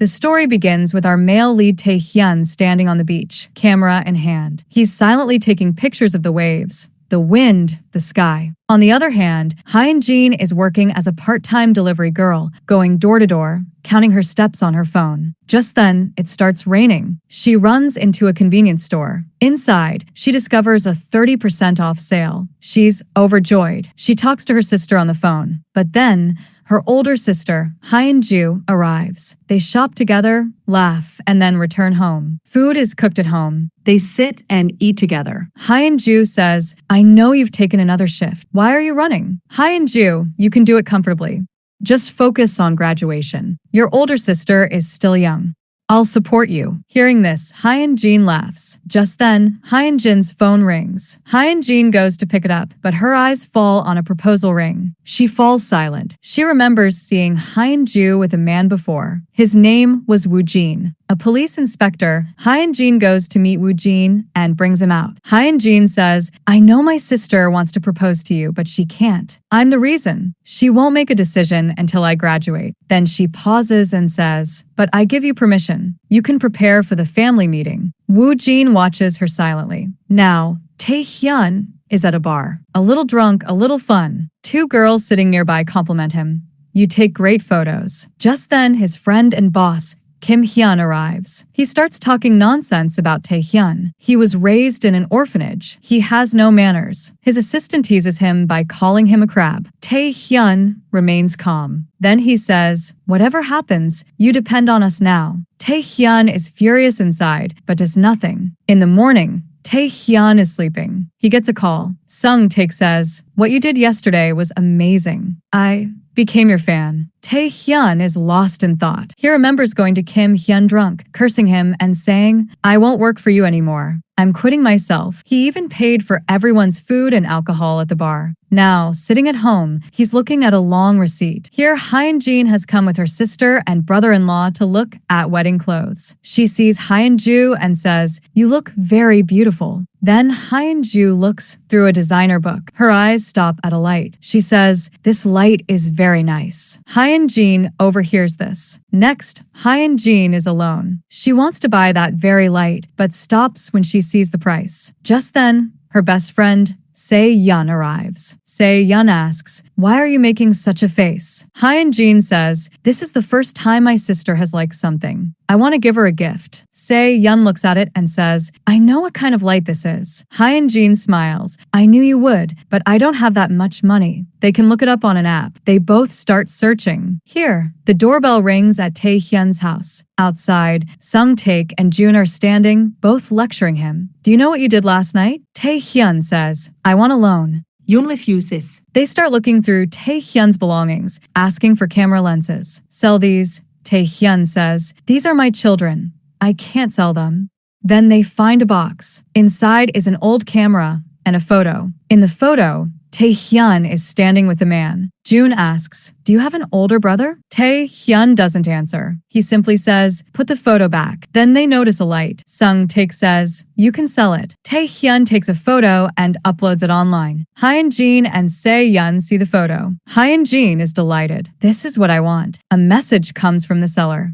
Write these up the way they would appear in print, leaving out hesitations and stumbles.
The story begins with our male lead Tae-hyun standing on the beach, camera in hand. He's silently taking pictures of the waves, the wind, the sky. On the other hand, Hyun-jin is working as a part-time delivery girl, going door to door, counting her steps on her phone. Just then, it starts raining. She runs into a convenience store. Inside, she discovers a 30% off sale. She's overjoyed. She talks to her sister on the phone. But then, her older sister, Hyun-ju, arrives. They shop together, laugh, and then return home. Food is cooked at home. They sit and eat together. Hyun-ju says, "I know you've taken another shift. Why are you running?" "Hyun-ju, you can do it comfortably. Just focus on graduation. Your older sister is still young. I'll support you." Hearing this, Hyun-jin laughs. Just then, Hyun-jin's phone rings. Hyun-jin goes to pick it up, but her eyes fall on a proposal ring. She falls silent. She remembers seeing Hyun-ju with a man before. His name was Woo-jin, a police inspector. Hyun-jin goes to meet Woo-jin and brings him out. Hyun-jin says, "I know my sister wants to propose to you, but she can't. I'm the reason. She won't make a decision until I graduate." Then she pauses and says, "But I give you permission. You can prepare for the family meeting." Woo-jin watches her silently. Now, Tae-hyun is at a bar. A little drunk, a little fun. Two girls sitting nearby compliment him. "You take great photos." Just then, his friend and boss, Kim Hyun, arrives. He starts talking nonsense about Tae-hyun. He was raised in an orphanage. He has no manners. His assistant teases him by calling him a crab. Tae-hyun remains calm. Then he says, "Whatever happens, you depend on us now." Tae-hyun is furious inside, but does nothing. In the morning, Tae-hyun is sleeping. He gets a call. Sung-taek says, "What you did yesterday was amazing. I became your fan." Tae-hyun is lost in thought. He remembers going to Kim Hyun drunk, cursing him and saying, "I won't work for you anymore. I'm quitting myself." He even paid for everyone's food and alcohol at the bar. Now, sitting at home, he's looking at a long receipt. Here, Hyun-jin has come with her sister and brother-in-law to look at wedding clothes. She sees Hyun-ju and says, "You look very beautiful." Then Hyun-ju looks through a designer book. Her eyes stop at a light. She says, "This light is very nice." Hyun-jin overhears this. Next, Hyun-jin is alone. She wants to buy that very light, but stops when she sees the price. Just then, her best friend, Se-yeon, arrives. Se-yeon asks, "Why are you making such a face?" Hyun-jin says, "This is the first time my sister has liked something. I want to give her a gift." Se-yeon looks at it and says, "I know what kind of light this is." Hyun-jin smiles. "I knew you would, but I don't have that much money." They can look it up on an app. They both start searching. Here, the doorbell rings at Tae-hyun's house. Outside, Sung-taek and Jun are standing, both lecturing him. "Do you know what you did last night?" Tae-hyun says, "I want a loan." Yoon refuses. They start looking through Tae-hyun's belongings, asking for camera lenses. "Sell these." Tae-hyun says, "These are my children. I can't sell them." Then they find a box. Inside is an old camera and a photo. In the photo, Tae-hyun is standing with a man. Jun asks, "Do you have an older brother?" Tae-hyun doesn't answer. He simply says, "Put the photo back." Then they notice a light. Sung-taek says, "You can sell it." Tae-hyun takes a photo and uploads it online. Hyun-jin and Se-yeon see the photo. Hyun-jin is delighted. "This is what I want." A message comes from the seller.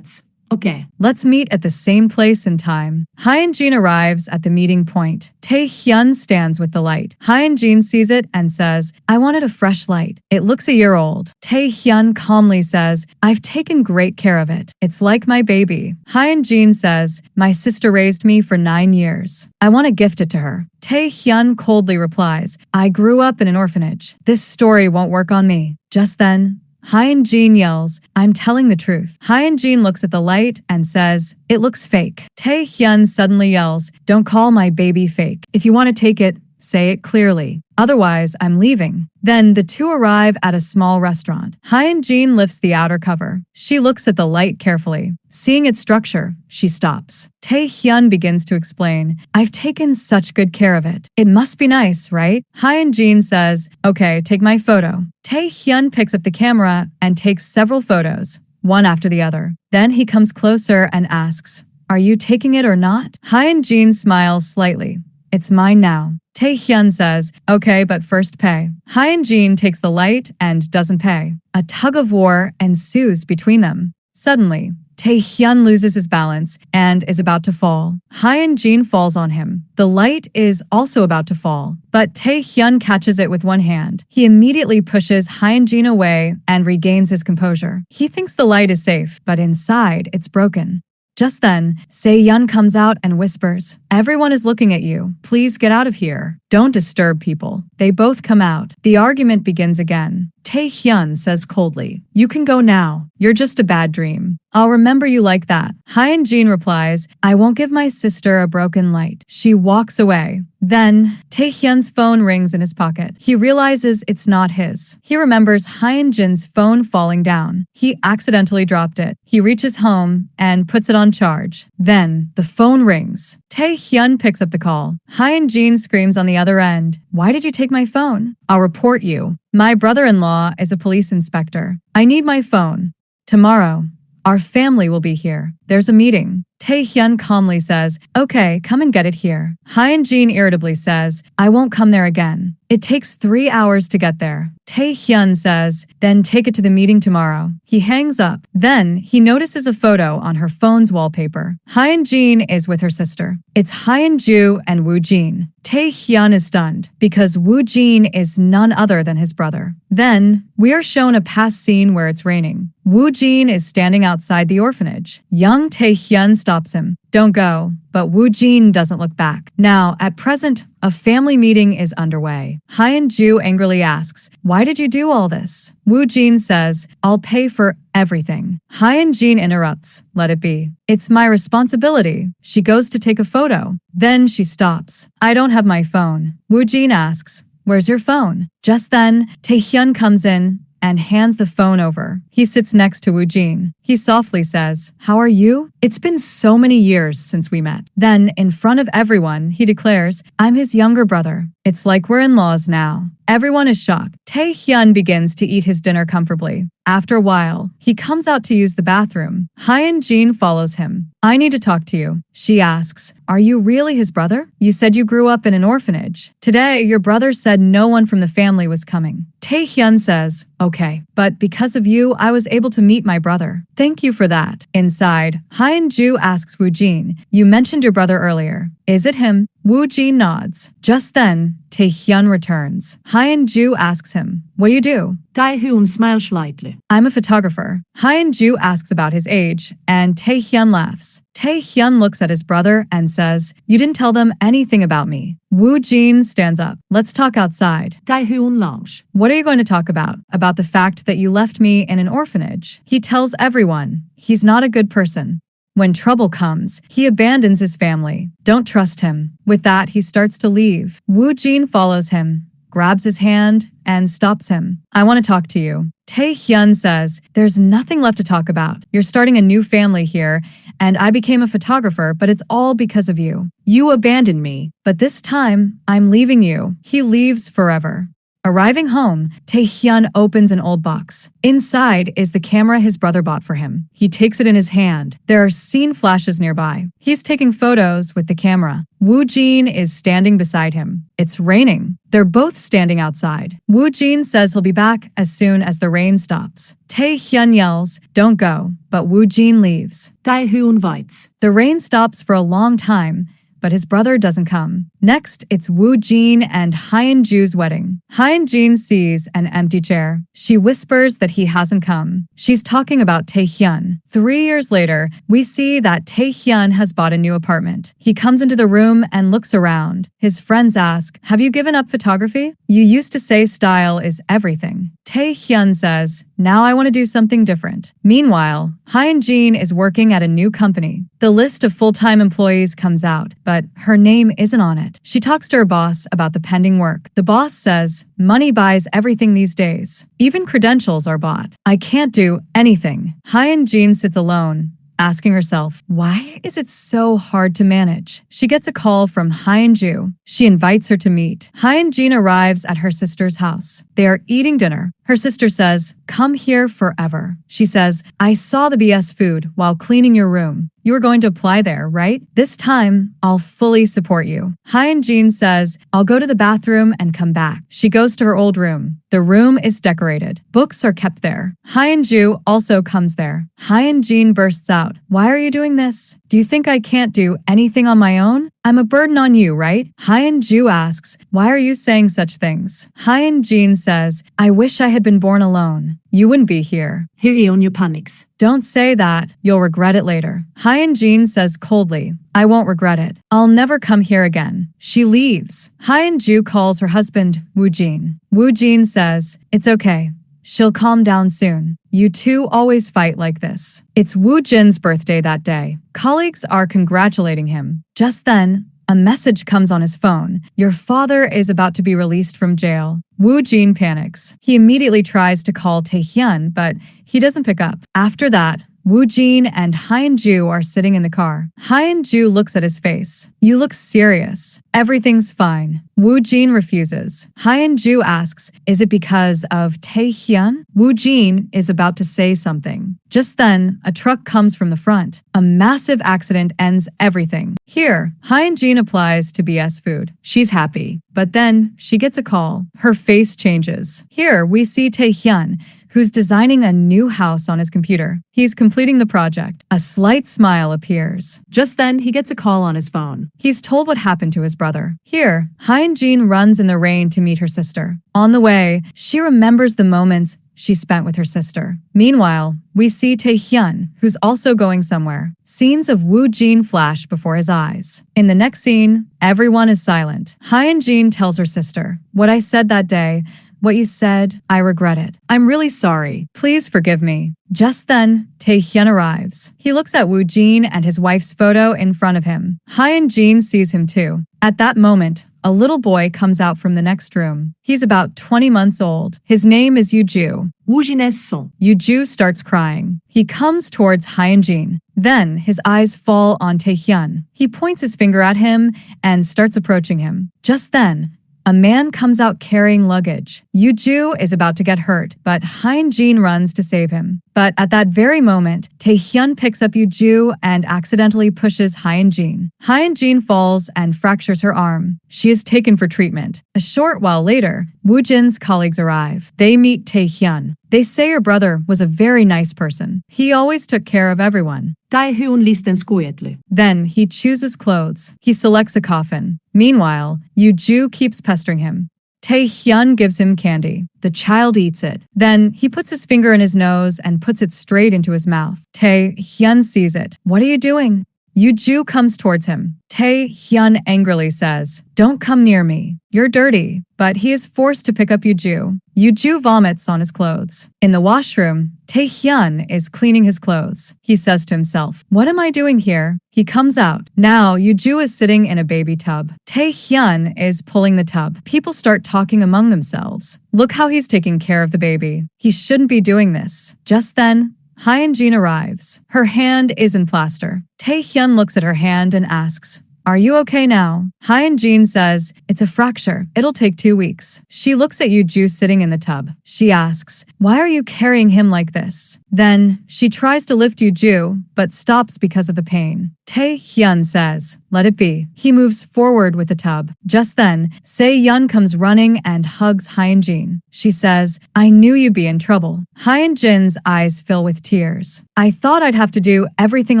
"Okay, let's meet at the same place and time." Hyun-jin arrives at the meeting point. Tae-hyun stands with the light. Hyun-jin sees it and says, "I wanted a fresh light. It looks a year old." Tae-hyun calmly says, "I've taken great care of it. It's like my baby." Hyun-jin says, "My sister raised me for 9 years. I want to gift it to her." Tae-hyun coldly replies, "I grew up in an orphanage. This story won't work on me." Just then, Hyun-jin yells, "I'm telling the truth." Hyun-jin looks at the light and says, "It looks fake." Tae-hyun suddenly yells, "Don't call my baby fake. If you want to take it, say it clearly. Otherwise, I'm leaving." Then the two arrive at a small restaurant. Hyun-jin lifts the outer cover. She looks at the light carefully. Seeing its structure, she stops. Tae-hyun begins to explain, "I've taken such good care of it. It must be nice, right?" Hyun-jin says, "Okay, take my photo." Tae-hyun picks up the camera and takes several photos, one after the other. Then he comes closer and asks, "Are you taking it or not?" Hyun-jin smiles slightly. "It's mine now." Tae-hyun says, "Okay, but first pay." Hyun-jin takes the light and doesn't pay. A tug of war ensues between them. Suddenly, Taehyun loses his balance and is about to fall. Hyun-jin falls on him. The light is also about to fall, but Taehyun catches it with one hand. He immediately pushes Hyun-jin away and regains his composure. He thinks the light is safe, but inside it's broken. Just then, Se-yeon comes out and whispers, "Everyone is looking at you. Please get out of here. Don't disturb people." They both come out. The argument begins again. Taehyun says coldly, "You can go now. You're just a bad dream. I'll remember you like that." Hyun-jin replies, "I won't give my sister a broken light." She walks away. Then, Taehyun's phone rings in his pocket. He realizes it's not his. He remembers Hyun-jin's phone falling down. He accidentally dropped it. He reaches home and puts it on charge. Then, the phone rings. Taehyun picks up the call. Hyun-jin screams on the other end, "Why did you take my phone?" "I'll report you. My brother-in-law is a police inspector. I need my phone. Tomorrow, our family will be here. There's a meeting." Taehyun calmly says, "Okay, come and get it here." Hyun-jin irritably says, "I won't come there again. It takes 3 hours to get there." Taehyun says, "Then take it to the meeting tomorrow." He hangs up. Then he notices a photo on her phone's wallpaper. Hyun-jin is with her sister. It's Hyun-ju and Woo-jin. Taehyun is stunned because Woo-jin is none other than his brother. Then we are shown a past scene where it's raining. Woo-jin is standing outside the orphanage. Young Taehyun stops him. "Don't go." But Woo-jin doesn't look back. Now, at present, a family meeting is underway. Hyun-ju angrily asks, "Why did you do all this?" Woo-jin says, "I'll pay for everything." Hyun-jin interrupts, "Let it be. It's my responsibility." She goes to take a photo. Then she stops. "I don't have my phone." Woo-jin asks, "Where's your phone?" Just then, Taehyun comes in and hands the phone over. He sits next to Woo-jin. He softly says, "How are you? It's been so many years since we met." Then, in front of everyone, he declares, "I'm his younger brother. It's like we're in-laws now." Everyone is shocked. Taehyun begins to eat his dinner comfortably. After a while, he comes out to use the bathroom. Hyun-jin follows him. "I need to talk to you." She asks, "Are you really his brother? You said you grew up in an orphanage. Today, your brother said no one from the family was coming." Taehyun says, "Okay, but because of you, I was able to meet my brother. Thank you for that." Inside, Hyun-ju asks Woo-jin, "You mentioned your brother earlier. Is it him?" Woo-jin nods. Just then, Taehyun returns. Hyun-ju asks him, "What do you do?" Taehyun smiles slightly. "I'm a photographer." Hyun-ju asks about his age, and Taehyun laughs. Taehyun looks at his brother and says, "You didn't tell them anything about me." Woo-jin stands up. "Let's talk outside." Taehyun laughs. "What are you going to talk about? About the fact that you left me in an orphanage?" He tells everyone he's not a good person. When trouble comes, he abandons his family. Don't trust him. With that, he starts to leave. Woo-jin follows him, grabs his hand, and stops him. "I want to talk to you." Taehyun says, "There's nothing left to talk about. You're starting a new family here, and I became a photographer, but it's all because of you. You abandoned me, but this time, I'm leaving you." He leaves forever. Arriving home, Taehyun opens an old box. Inside is the camera his brother bought for him. He takes it in his hand. There are scene flashes nearby. He's taking photos with the camera. Woo-jin is standing beside him. It's raining. They're both standing outside. Woo-jin says he'll be back as soon as the rain stops. Taehyun yells, "Don't go," but Woo-jin leaves. Taehyun waits. The rain stops for a long time, but his brother doesn't come. Next, it's Woo-jin and Hyun-ju's wedding. Hyun-jin sees an empty chair. She whispers that he hasn't come. She's talking about Taehyun. 3 years later, we see that Taehyun has bought a new apartment. He comes into the room and looks around. His friends ask, "Have you given up photography? You used to say style is everything." Taehyun says, "Now I want to do something different." Meanwhile, Hyun-jin is working at a new company. The list of full-time employees comes out, but her name isn't on it. She talks to her boss about the pending work. The boss says, "Money buys everything these days. Even credentials are bought. I can't do anything." Hyun-jin sits alone, asking herself, why is it so hard to manage? She gets a call from Hyun-ju. She invites her to meet. Hyun-jin arrives at her sister's house. They are eating dinner. Her sister says, "Come here forever." She says, "I saw the BS food while cleaning your room. You were going to apply there, right? This time, I'll fully support you." Hyun-jin says, "I'll go to the bathroom and come back." She goes to her old room. The room is decorated. Books are kept there. Hyun-ju also comes there. Hyun-jin bursts out, "Why are you doing this? Do you think I can't do anything on my own? I'm a burden on you, right?" Hyun-ju asks, "Why are you saying such things?" Hyun-jin says, "I wish I had been born alone. You wouldn't be here." Here är on your Pancakes. "Don't say that. You'll regret it later." Hyun-jin says coldly, "I won't regret it. I'll never come here again." She leaves. Hyun-ju calls her husband, Woo-jin. Woo-jin says, "It's okay. She'll calm down soon. You two always fight like this." It's Woo-jin's birthday that day. Colleagues are congratulating him. Just then, a message comes on his phone. "Your father is about to be released from jail." Woo-jin panics. He immediately tries to call Taehyun, but he doesn't pick up. After that, Woo-jin and Hyun-ju are sitting in the car. Hyun-ju looks at his face. "You look serious." "Everything's fine." Woo-jin refuses. Hyun-ju asks, "Is it because of Taehyun?" Woo-jin is about to say something. Just then, a truck comes from the front. A massive accident ends everything. Here, Hyun-jin applies to BS Food. She's happy. But then, she gets a call. Her face changes. Here, we see Taehyun, who's designing a new house on his computer. He's completing the project. A slight smile appears. Just then, he gets a call on his phone. He's told what happened to his brother. Here, Hyun-jin runs in the rain to meet her sister. On the way, she remembers the moments she spent with her sister. Meanwhile, we see Taehyun, who's also going somewhere. Scenes of Woo-jin flash before his eyes. In the next scene, everyone is silent. Hyun-jin tells her sister, "What I said that day, what you said, I regret it. I'm really sorry. Please forgive me." Just then, Taehyun arrives. He looks at Woo-jin and his wife's photo in front of him. Hyun-jin sees him too. At that moment, a little boy comes out from the next room. He's about 20 months old. His name is Yuju. Woo-jin's son. Yuju starts crying. He comes towards Hyun-jin. Then, his eyes fall on Taehyun. He points his finger at him and starts approaching him. Just then, a man comes out carrying luggage. Yuju is about to get hurt, but Hyun-jin runs to save him. But at that very moment, Taehyun picks up Yuju and accidentally pushes Hyun-jin. Hyun-jin falls and fractures her arm. She is taken for treatment. A short while later, Woo-jin's colleagues arrive. They meet Taehyun. They say her brother was a very nice person. He always took care of everyone. Taehyun listen skoetly. Then he chooses clothes. He selects a coffin. Meanwhile, Yuju keeps pestering him. Taehyun gives him candy. The child eats it. Then he puts his finger in his nose and puts it straight into his mouth. Taehyun sees it. "What are you doing?" Yuju comes towards him. Taehyun angrily says, "Don't come near me. You're dirty." But he is forced to pick up Yuju. Yuju vomits on his clothes. In the washroom, Taehyun is cleaning his clothes. He says to himself, "What am I doing here?" He comes out. Now, Yuju is sitting in a baby tub. Taehyun is pulling the tub. People start talking among themselves. "Look how he's taking care of the baby. He shouldn't be doing this." Just then, Hyun-jin arrives. Her hand is in plaster. Taehyun looks at her hand and asks, "Are you okay now?" Hyun-jin says, "It's a fracture. It'll take 2 weeks." She looks at Yuju sitting in the tub. She asks, "Why are you carrying him like this?" Then, she tries to lift Yuju, but stops because of the pain. Taehyun says, "Let it be." He moves forward with the tub. Just then, Se-yeon comes running and hugs Hyun-jin. She says, "I knew you'd be in trouble." Hyun-jin's eyes fill with tears. "I thought I'd have to do everything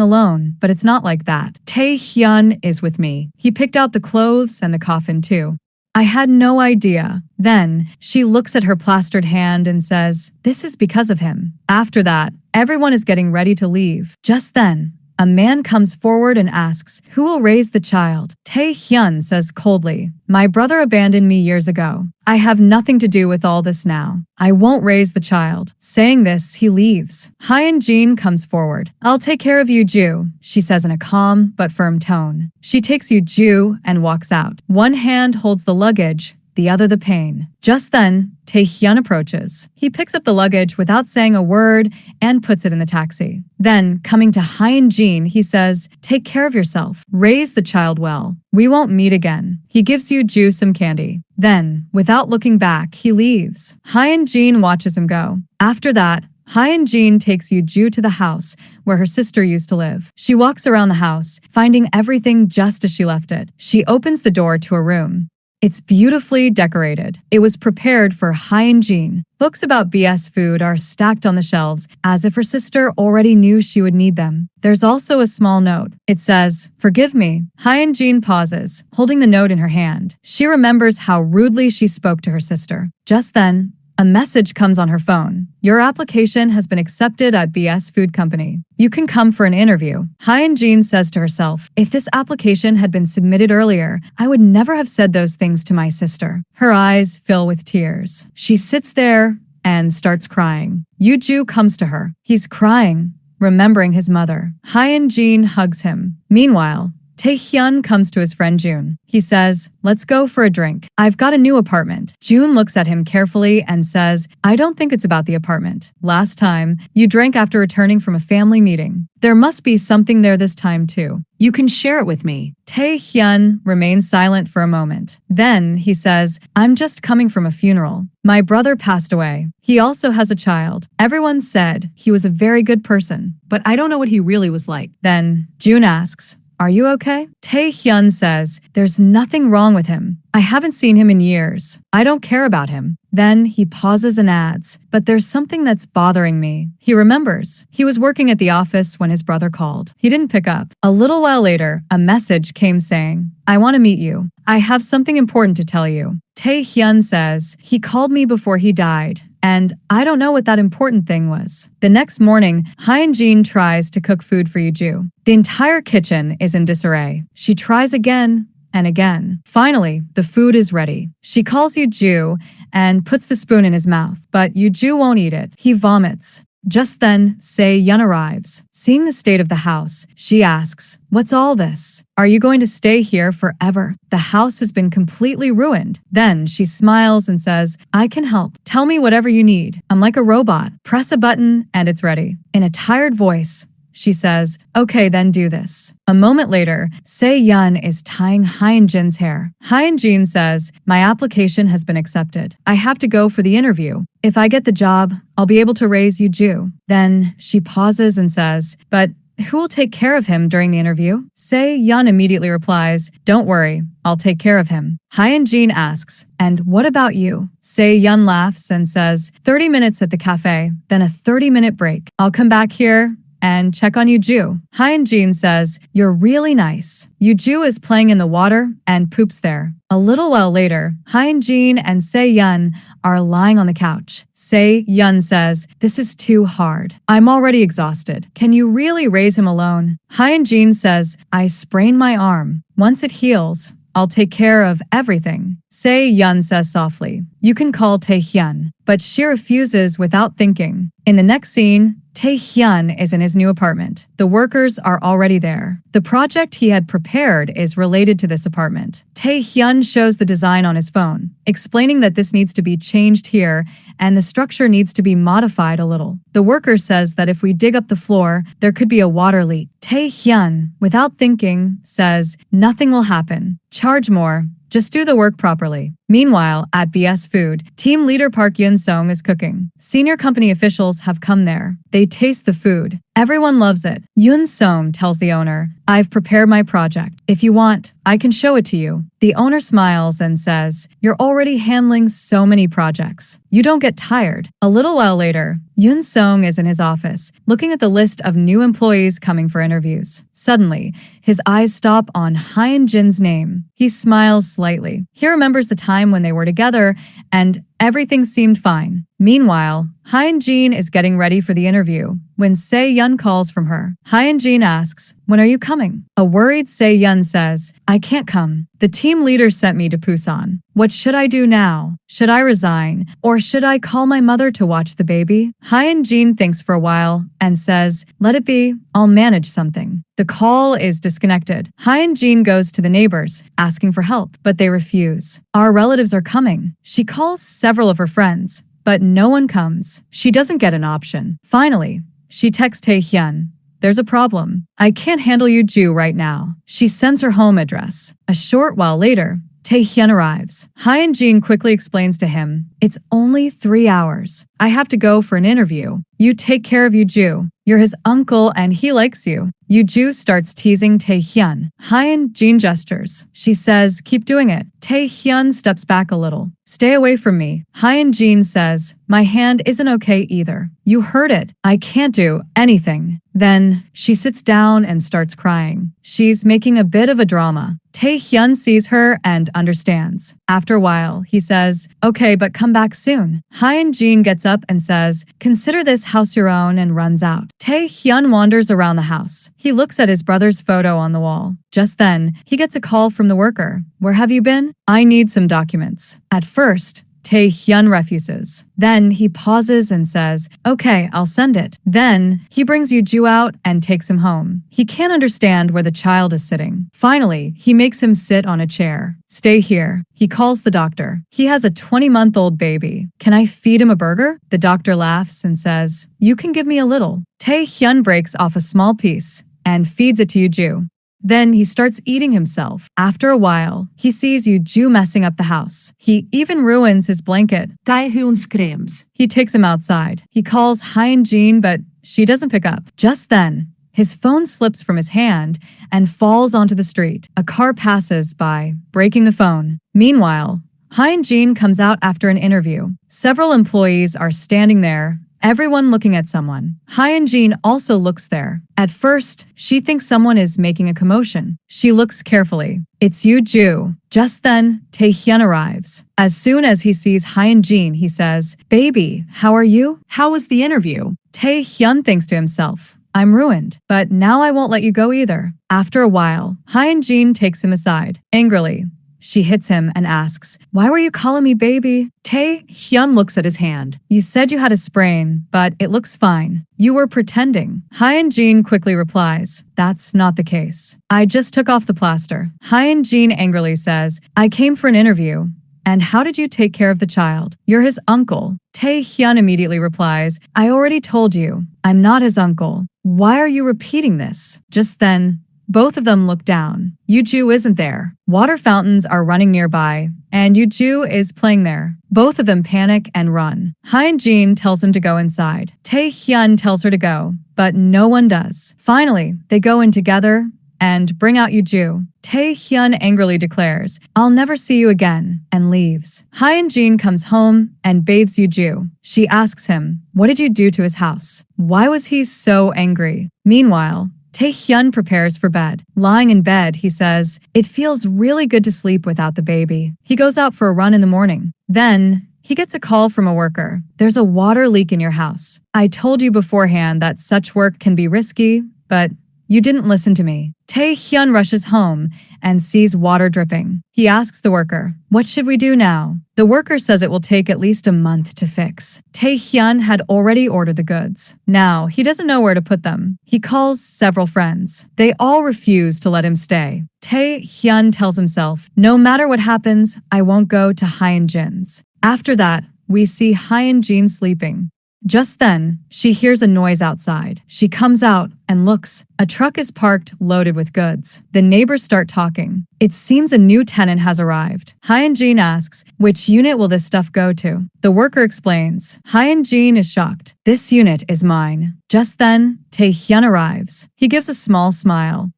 alone, but it's not like that. Taehyun is with me. He picked out the clothes and the coffin too. I had no idea." Then, she looks at her plastered hand and says, "This is because of him." After that, everyone is getting ready to leave. Just then, a man comes forward and asks, "Who will raise the child?" Taehyun says coldly, "My brother abandoned me years ago. I have nothing to do with all this now. I won't raise the child." Saying this, he leaves. Hyun-jin comes forward. "I'll take care of Yuju," she says in a calm but firm tone. She takes Yuju and walks out. One hand holds the luggage, the other the pain. Just then, Taehyun approaches. He picks up the luggage without saying a word and puts it in the taxi. Then, coming to Hyun-jin, he says, "Take care of yourself. Raise the child well. We won't meet again." He gives Yuju some candy. Then, without looking back, he leaves. Hyun-jin watches him go. After that, Hyun-jin takes Yuju to the house where her sister used to live. She walks around the house, finding everything just as she left it. She opens the door to a room. It's beautifully decorated. It was prepared for Hyun-jin. Books about BS food are stacked on the shelves as if her sister already knew she would need them. There's also a small note. It says, "Forgive me." Hyun-jin pauses, holding the note in her hand. She remembers how rudely she spoke to her sister. Just then, a message comes on her phone. "Your application has been accepted at BS Food Company. You can come for an interview." Hyun-jin says to herself, "If this application had been submitted earlier, I would never have said those things to my sister." Her eyes fill with tears. She sits there and starts crying. Yuju comes to her. He's crying, remembering his mother. Hyun-jin hugs him. Meanwhile, Taehyun comes to his friend June. He says, "Let's go for a drink. I've got a new apartment." June looks at him carefully and says, "I don't think it's about the apartment. Last time, you drank after returning from a family meeting. There must be something there this time too. You can share it with me. Taehyun remains silent for a moment. Then he says, "I'm just coming from a funeral. My brother passed away. He also has a child. Everyone said he was a very good person." But I don't know what he really was like. Then June asks, "Are you okay?" Taehyun says, "There's nothing wrong with him. I haven't seen him in years. I don't care about him." Then he pauses and adds, "But there's something that's bothering me." He remembers. He was working at the office when his brother called. He didn't pick up. A little while later, a message came saying, "I want to meet you. I have something important to tell you." Taehyun says, "He called me before he died, and I don't know what that important thing was." The next morning, Hyun-jin tries to cook food for Yuju. The entire kitchen is in disarray. She tries again and again. Finally, the food is ready. She calls Yuju and puts the spoon in his mouth, but Yuju won't eat it. He vomits. Just then, Se-yeon arrives. Seeing the state of the house, she asks, "What's all this? Are you going to stay here forever? The house has been completely ruined." Then she smiles and says, "I can help. Tell me whatever you need. I'm like a robot. Press a button and it's ready." In a tired voice, she says, "Okay, then do this." A moment later, Se-yeon is tying Hyun-jin's hair. Hyun-jin says, "My application has been accepted. I have to go for the interview. If I get the job, I'll be able to raise Yuju." Then she pauses and says, "But who will take care of him during the interview?" Se-yeon immediately replies, "Don't worry, I'll take care of him." Hyun-jin asks, "And what about you?" Se-yeon laughs and says, 30 minutes at the cafe, then a 30-minute break. I'll come back here and check on Yuju. Hyun-jin says, "You're really nice." Yuju is playing in the water and poops there. A little while later, Hyun-jin and Se-yeon are lying on the couch. Se-yeon says, "This is too hard. I'm already exhausted. Can you really raise him alone?" Hyun-jin says, "I sprained my arm. Once it heals, I'll take care of everything." Se-yeon says softly, "You can call Taehyun." But she refuses without thinking. In the next scene, Taehyun is in his new apartment. The workers are already there. The project he had prepared is related to this apartment. Taehyun shows the design on his phone, explaining that this needs to be changed here and the structure needs to be modified a little. The worker says that if we dig up the floor, there could be a water leak. Taehyun, without thinking, says, "Nothing will happen. Charge more. Just do the work properly." Meanwhile, at BS Food, team leader Park Yun-sung is cooking. Senior company officials have come there. They taste the food. Everyone loves it. Yun-sung tells the owner, "I've prepared my project. If you want, I can show it to you." The owner smiles and says, "You're already handling so many projects. You don't get tired." A little while later, Yun-sung is in his office, looking at the list of new employees coming for interviews. Suddenly, his eyes stop on Hyun-jin's name. He smiles slightly. He remembers the time when they were together, and Everything seemed fine. Meanwhile, Hyun-jin is getting ready for the interview when Se-yeon calls from her. Hyun-jin asks, "When are you coming?" A worried Se-yeon says, "I can't come. The team leader sent me to Busan. What should I do now? Should I resign? Or should I call my mother to watch the baby?" Hyun-jin thinks for a while and says, "Let it be. I'll manage something." The call is disconnected. Hyun-jin goes to the neighbors, asking for help, but they refuse. "Our relatives are coming." She calls several of her friends, but no one comes. She doesn't get an option. Finally, she texts Taehyun, "There's a problem. I can't handle Yuju right now." She sends her home address. A short while later, Taehyun arrives. Hyun-jin quickly explains to him, "It's only 3 hours. I have to go for an interview. You take care of Yuju. You're his uncle and he likes you." Yuju starts teasing Taehyun. Hyun-jin gestures. She says, "Keep doing it." Taehyun steps back a little. "Stay away from me." Hyun-jin says, "My hand isn't okay either. You hurt it. I can't do anything." Then she sits down and starts crying. She's making a bit of a drama. Taehyun sees her and understands. After a while, he says, "Okay, but come back soon." Hyun-jin gets up and says, "Consider this house your own," and runs out. Taehyun wanders around the house. He looks at his brother's photo on the wall. Just then, he gets a call from the worker. "Where have you been?" "I need some documents." At first, Taehyun refuses. Then he pauses and says, "Okay, I'll send it." Then he brings Yuju out and takes him home. He can't understand where the child is sitting. Finally, he makes him sit on a chair. "Stay here." He calls the doctor. "He has a 20-month-old baby. Can I feed him a burger?" The doctor laughs and says, "You can give me a little." Taehyun breaks off a small piece and feeds it to Yuju. Then he starts eating himself. After a while, he sees Yuju messing up the house. He even ruins his blanket. Taehyun screams. He takes him outside. He calls Hyun-jin, but she doesn't pick up. Just then, his phone slips from his hand and falls onto the street. A car passes by, breaking the phone. Meanwhile, Hyun-jin comes out after an interview. Several employees are standing there, everyone looking at someone. Hyun-jin also looks there. At first, she thinks someone is making a commotion. She looks carefully. It's Yuju. Just then, Taehyun arrives. As soon as he sees Hyun-jin, he says, "Baby, how are you?" How was the interview? Taehyun thinks to himself, "I'm ruined, but now I won't let you go either." After a while, Hyun-jin takes him aside. Angrily, she hits him and asks, "Why were you calling me baby?" Taehyun looks at his hand. "You said you had a sprain, but it looks fine. You were pretending." Hyun-jin quickly replies, "That's not the case. I just took off the plaster." Hyun-jin angrily says, "I came for an interview. And how did you take care of the child? You're his uncle." Taehyun immediately replies, "I already told you. I'm not his uncle. Why are you repeating this?" Just then, both of them look down. Yuju isn't there. Water fountains are running nearby, and Yuju is playing there. Both of them panic and run. Hyun-jin tells him to go inside. Taehyun tells her to go, but no one does. Finally, they go in together and bring out Yuju. Taehyun angrily declares, "I'll never see you again," and leaves. Hyun-jin comes home and bathes Yuju. She asks him, "What did you do to his house? Why was he so angry?" Meanwhile, Taehyun prepares for bed. Lying in bed, he says, "It feels really good to sleep without the baby." He goes out for a run in the morning. Then, he gets a call from a worker. "There's a water leak in your house. I told you beforehand that such work can be risky, but you didn't listen to me." Taehyun rushes home and sees water dripping. He asks the worker, "What should we do now?" The worker says it will take at least a month to fix. Taehyun had already ordered the goods. Now, he doesn't know where to put them. He calls several friends. They all refuse to let him stay. Taehyun tells himself, "No matter what happens, I won't go to Hyun-jin's." After that, we see Hyun-jin sleeping. Just then, she hears a noise outside. She comes out and looks. A truck is parked loaded with goods. The neighbors start talking. It seems a new tenant has arrived. Hyun-jin asks, "Which unit will this stuff go to?" The worker explains. Hyun-jin is shocked. "This unit is mine." Just then, Taehyun arrives. He gives a small smile.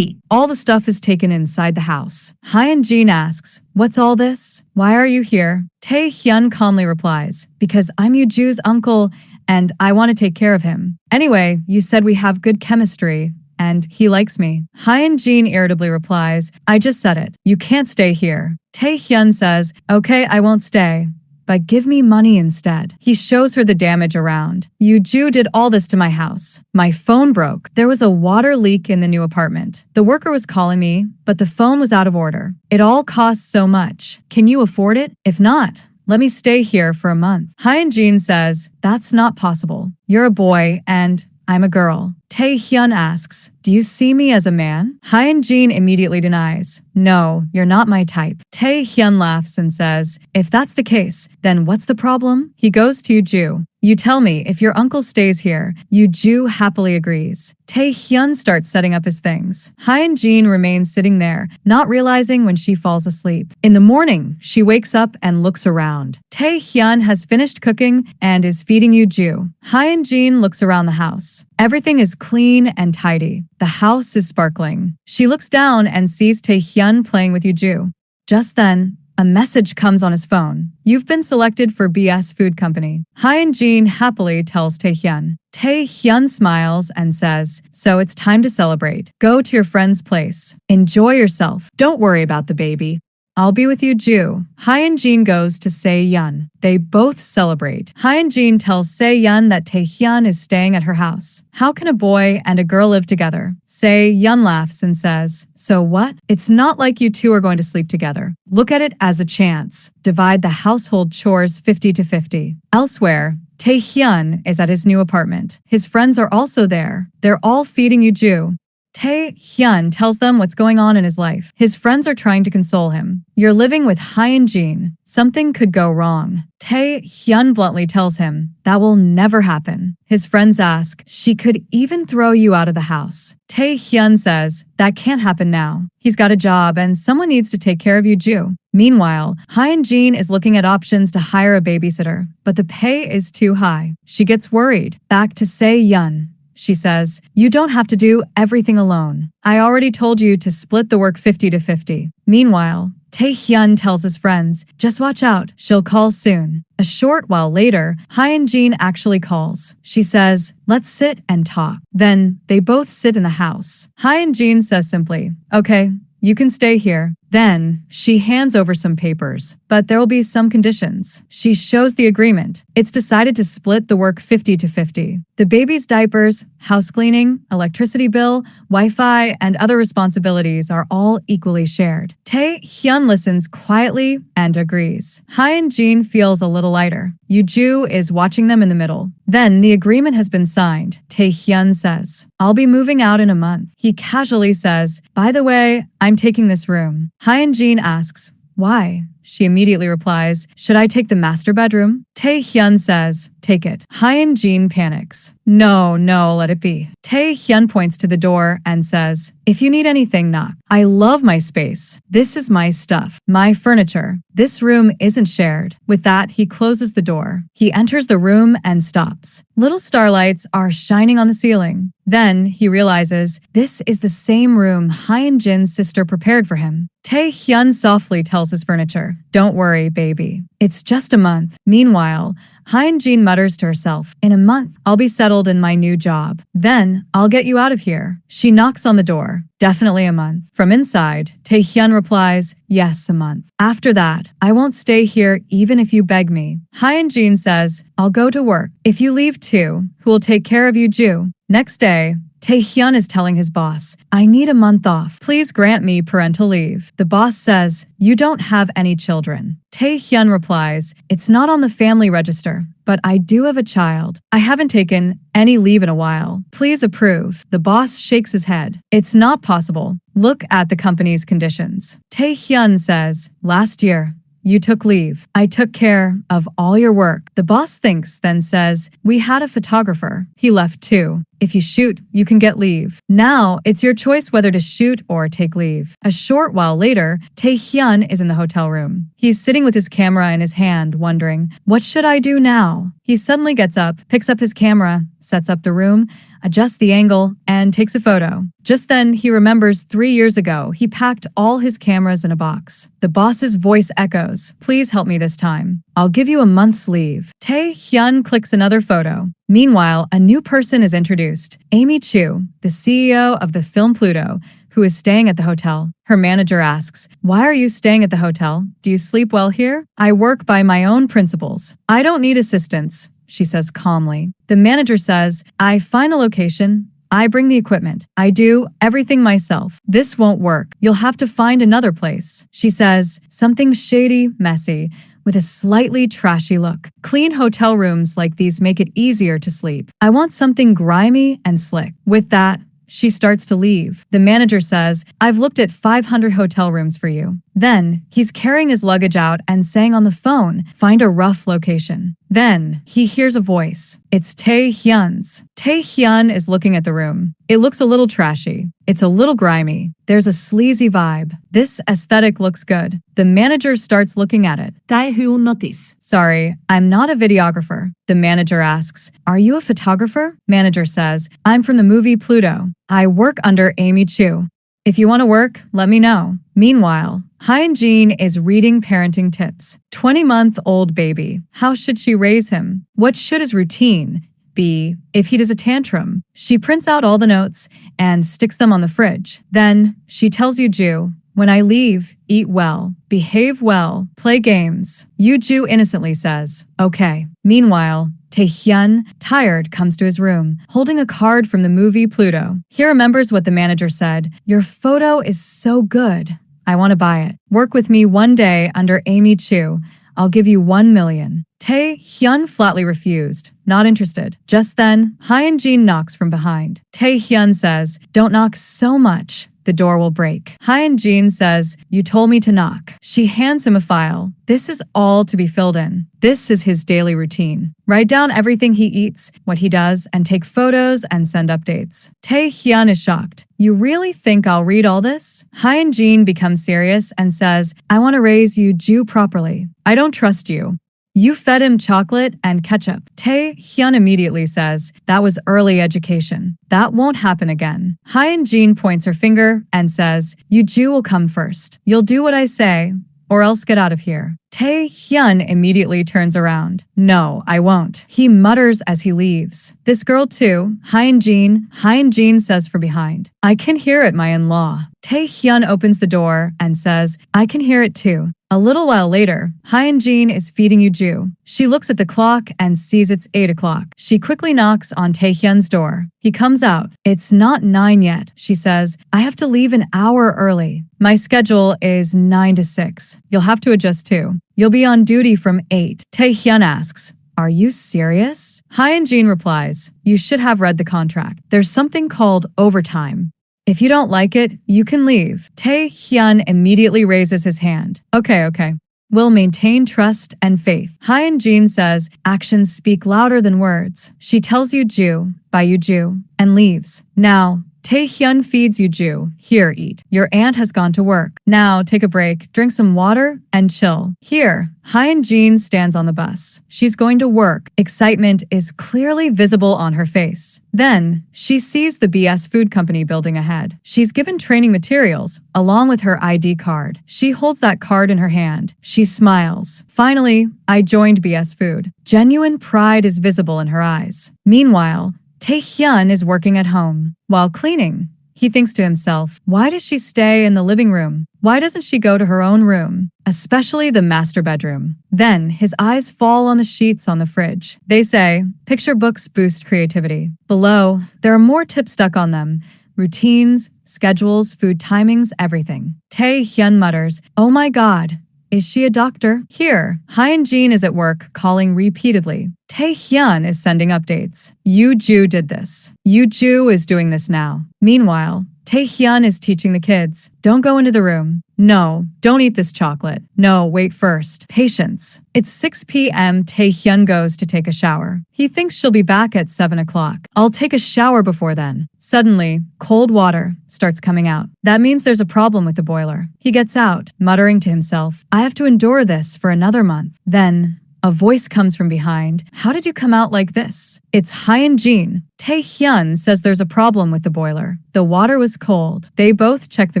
All the stuff is taken inside the house. Hyun-jin asks, "What's all this? Why are you here?" Taehyun calmly replies, "Because I'm Yuju's uncle and I want to take care of him. Anyway, you said we have good chemistry, and he likes me." Hyun-jin irritably replies, "I just said it. You can't stay here." Taehyun says, "Okay, I won't stay, but give me money instead. He shows her the damage around. Yuju did all this to my house. My phone broke. There was a water leak in the new apartment. The worker was calling me, but the phone was out of order. It all costs so much. Can you afford it? If not, let me stay here for a month. Hyun-jin says, that's not possible. You're a boy and I'm a girl. Tae-hyun asks, do you see me as a man? Hyun-jin immediately denies, no, you're not my type. Tae-hyun laughs and says, if that's the case, then what's the problem? He goes to Yuju. You tell me if your uncle stays here. Yuju happily agrees. Tae-hyun starts setting up his things. Hyun-jin remains sitting there, not realizing when she falls asleep. In the morning, she wakes up and looks around. Tae-hyun has finished cooking and is feeding Yuju. Hyun-jin looks around the house. Everything is clean and tidy. The house is sparkling. She looks down and sees Tae-hyun playing with Yuju. Just then, a message comes on his phone. You've been selected for BS Food Company. Hyun-jin happily tells Tae-hyun. Tae-hyun smiles and says, so it's time to celebrate. Go to your friend's place. Enjoy yourself. Don't worry about the baby. I'll be with Yuju. Hyun-jin goes to Se-yeon. They both celebrate. Hyun-jin tells Se-yeon that Tae-hyun is staying at her house. How can a boy and a girl live together? Se-yeon laughs and says, so what? It's not like you two are going to sleep together. Look at it as a chance. Divide the household chores 50-50. Elsewhere, Tae-hyun is at his new apartment. His friends are also there. They're all feeding Yuju. Tae-hyun tells them what's going on in his life. His friends are trying to console him. You're living with Hyun-jin. Something could go wrong. Tae-hyun bluntly tells him that will never happen. His friends ask, she could even throw you out of the house. Tae-hyun says, that can't happen now. He's got a job and someone needs to take care of Yuju. Meanwhile, Hyun-jin is looking at options to hire a babysitter, but the pay is too high. She gets worried. Back to Se-yeon. She says, you don't have to do everything alone. I already told you to split the work 50-50. Meanwhile, Tae-hyun tells his friends, just watch out, she'll call soon. A short while later, Hyun-jin actually calls. She says, let's sit and talk. Then, they both sit in the house. Hyun-jin says simply, okay, you can stay here. Then, she hands over some papers, but there will be some conditions. She shows the agreement. It's decided to split the work 50-50. The baby's diapers, house cleaning, electricity bill, Wi-Fi, and other responsibilities are all equally shared. Tae-hyun listens quietly and agrees. Hyun-jin feels a little lighter. Yuju is watching them in the middle. Then, the agreement has been signed. Tae-hyun says, I'll be moving out in a month. He casually says, by the way, I'm taking this room. Hyun-jin asks, why? She immediately replies, should I take the master bedroom? Tae-hyun says, take it. Hyun-jin panics. No, let it be. Tae-hyun points to the door and says, if you need anything, knock. I love my space. This is my stuff, my furniture. This room isn't shared. With that, he closes the door. He enters the room and stops. Little starlights are shining on the ceiling. Then he realizes this is the same room Hyun-jin's sister prepared for him. Tae-hyun softly tells his furniture, don't worry, baby. It's just a month. Meanwhile, Hyun-jin mutters to herself, in a month, I'll be settled in my new job. Then, I'll get you out of here. She knocks on the door. Definitely a month. From inside, Tae-hyun replies, yes, a month. After that, I won't stay here even if you beg me. Hyun-jin says, I'll go to work. If you leave too, who will take care of Yuju? Next day, Tae-hyun is telling his boss, I need a month off. Please grant me parental leave. The boss says, you don't have any children. Tae-hyun replies, it's not on the family register, but I do have a child. I haven't taken any leave in a while. Please approve. The boss shakes his head. It's not possible. Look at the company's conditions. Tae-hyun says, last year, you took leave. I took care of all your work. The boss thinks, then says, we had a photographer. He left too. If you shoot, you can get leave. Now, it's your choice whether to shoot or take leave. A short while later, Tae-hyun is in the hotel room. He's sitting with his camera in his hand, wondering, what should I do now? He suddenly gets up, picks up his camera, sets up the room, adjusts the angle, and takes a photo. Just then, he remembers 3 years ago, he packed all his cameras in a box. The boss's voice echoes, please help me this time. I'll give you a month's leave. Tae-hyun clicks another photo. Meanwhile, a new person is introduced. Amy Chu, the CEO of the film Pluto, who is staying at the hotel. Her manager asks, "Why are you staying at the hotel? Do you sleep well here?" "I work by my own principles. I don't need assistance," she says calmly. The manager says, "I find the location. I bring the equipment. I do everything myself. This won't work. You'll have to find another place." She says, "Something shady, messy, with a slightly trashy look. Clean hotel rooms like these make it easier to sleep. I want something grimy and slick." With that, she starts to leave. The manager says, "I've looked at 500 hotel rooms for you." Then, he's carrying his luggage out and saying on the phone, "Find a rough location." Then, he hears a voice. It's Tae-hyun's. Tae-hyun is looking at the room. It looks a little trashy. It's a little grimy. There's a sleazy vibe. This aesthetic looks good. The manager starts looking at it. Tae-hyun notice. "Sorry, I'm not a videographer." The manager asks, "Are you a photographer?" Manager says, "I'm from the movie Pluto. I work under Amy Chu. If you want to work, let me know." Meanwhile, Hyun-jin is reading parenting tips. 20-month-old baby. How should she raise him? What should his routine be if he does a tantrum? She prints out all the notes and sticks them on the fridge. Then she tells Yuju, "When I leave, eat well, behave well, play games." Yuju innocently says, "Okay." Meanwhile, Tae-hyun, tired, comes to his room, holding a card from the movie Pluto. He remembers what the manager said. "Your photo is so good. I want to buy it. Work with me one day under Amy Chu. I'll give you 1 million. Tae-hyun flatly refused. Not interested. Just then, Hyun-jin knocks from behind. Tae-hyun says, "Don't knock so much. The door will break." Hyun-jin says, "You told me to knock." She hands him a file. This is all to be filled in. This is his daily routine. Write down everything he eats, what he does, and take photos and send updates. Tae-hyun is shocked. "You really think I'll read all this?" Hyun-jin becomes serious and says, "I want to raise Yuju properly. I don't trust you. You fed him chocolate and ketchup." Tae-hyun immediately says, "That was early education. That won't happen again." Hyun-jin points her finger and says, "Yuju will come first. You'll do what I say, or else get out of here." Tae-hyun immediately turns around. "No, I won't," he mutters as he leaves. "This girl too, Hyun-jin says from behind. "I can hear it, my in-law." Tae-hyun opens the door and says, "I can hear it too." A little while later, Hyun-jin is feeding Yuju. She looks at the clock and sees it's 8 o'clock. She quickly knocks on Tae-hyun's door. He comes out. "It's not 9 yet," she says. "I have to leave an hour early. My schedule is 9 to 6. You'll have to adjust too. You'll be on duty from 8. Tae-hyun asks, "Are you serious?" Hyun-jin replies, "You should have read the contract. There's something called overtime. If you don't like it, you can leave." Tae-hyun immediately raises his hand. Okay. We'll maintain trust and faith." Hyun-jin says, "Actions speak louder than words." She tells Yuju, "Bye Yuju," and leaves. Now, Tae-hyun feeds Yuju. "Here, eat. Your aunt has gone to work. Now, take a break, drink some water, and chill." Here, Hyun-jin stands on the bus. She's going to work. Excitement is clearly visible on her face. Then, she sees the BS Food Company building ahead. She's given training materials, along with her ID card. She holds that card in her hand. She smiles. "Finally, I joined BS Food." Genuine pride is visible in her eyes. Meanwhile, Tae-hyun is working at home. While cleaning, he thinks to himself, why does she stay in the living room? Why doesn't she go to her own room, especially the master bedroom? Then his eyes fall on the sheets on the fridge. They say, "Picture books boost creativity." Below, there are more tips stuck on them. Routines, schedules, food timings, everything. Tae-hyun mutters, "Oh my god. Is she a doctor?" Here, Hyun-jin is at work, calling repeatedly. Tae-hyun is sending updates. Yuju did this. Yuju is doing this now. Meanwhile, Tae-hyun is teaching the kids. Don't go into the room. No, don't eat this chocolate. No, wait first. Patience. It's 6 p.m. Tae-hyun goes to take a shower. He thinks she'll be back at 7 o'clock. I'll take a shower before then. Suddenly, cold water starts coming out. That means there's a problem with the boiler. He gets out, muttering to himself, I have to endure this for another month. Then, a voice comes from behind. How did you come out like this? It's Hyun-jin. Tae-hyun says there's a problem with the boiler. The water was cold. They both check the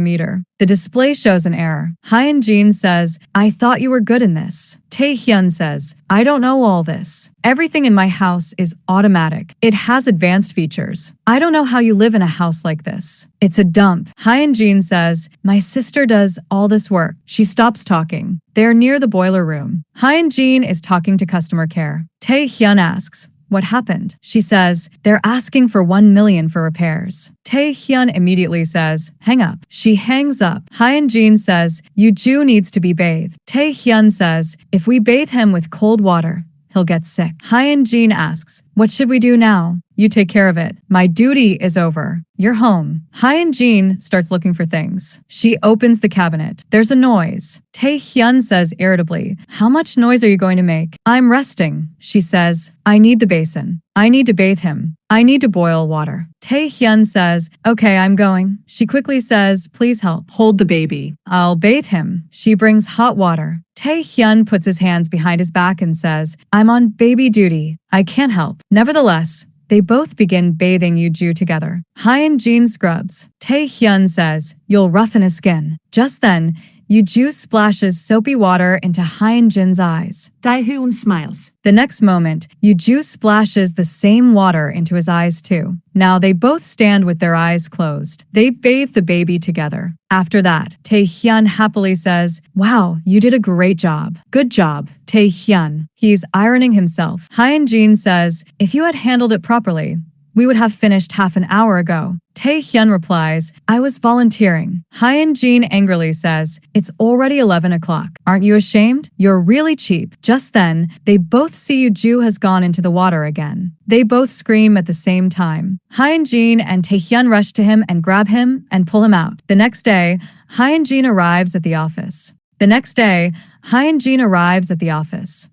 meter. The display shows an error. Hyun-jin says, I thought you were good in this. Tae-hyun says, I don't know all this. Everything in my house is automatic. It has advanced features. I don't know how you live in a house like this. It's a dump. Hyun-jin says, my sister does all this work. She stops talking. They're near the boiler room. Hyun-jin is talking to customer care. Tae-hyun asks, what happened? She says, they're asking for 1 million for repairs. Tae-hyun immediately says, hang up. She hangs up. Hyun-jin says, Yuju needs to be bathed. Tae-hyun says, if we bathe him with cold water, he'll get sick. Hyun-jin asks, what should we do now? You take care of it. My duty is over. You're home. Hyun-jin starts looking for things. She opens the cabinet. There's a noise. Tae-hyun says irritably, how much noise are you going to make? I'm resting. She says, I need the basin. I need to bathe him. I need to boil water. Tae-hyun says, okay, I'm going. She quickly says, please help. Hold the baby. I'll bathe him. She brings hot water. Tae-hyun puts his hands behind his back and says, I'm on baby duty. I can't help. Nevertheless, they both begin bathing Yuju together. Hyun-jin scrubs. Tae-hyun says, you'll roughen his skin. Just then, Yuju splashes soapy water into Hyun-jin's eyes. Tae-hyun smiles. The next moment, Yuju splashes the same water into his eyes too. Now they both stand with their eyes closed. They bathe the baby together. After that, Tae-hyun happily says, wow, you did a great job. Good job, Tae-hyun. He's ironing himself. Hyun-jin says, if you had handled it properly, we would have finished half an hour ago. Tae-hyun replies, I was volunteering. Hyun-jin angrily says, it's already 11 o'clock. Aren't you ashamed? You're really cheap. Just then, they both see Yuju has gone into the water again. They both scream at the same time. Hyun-jin and Tae-hyun rush to him and grab him and pull him out. The next day, Hyun-jin arrives at the office.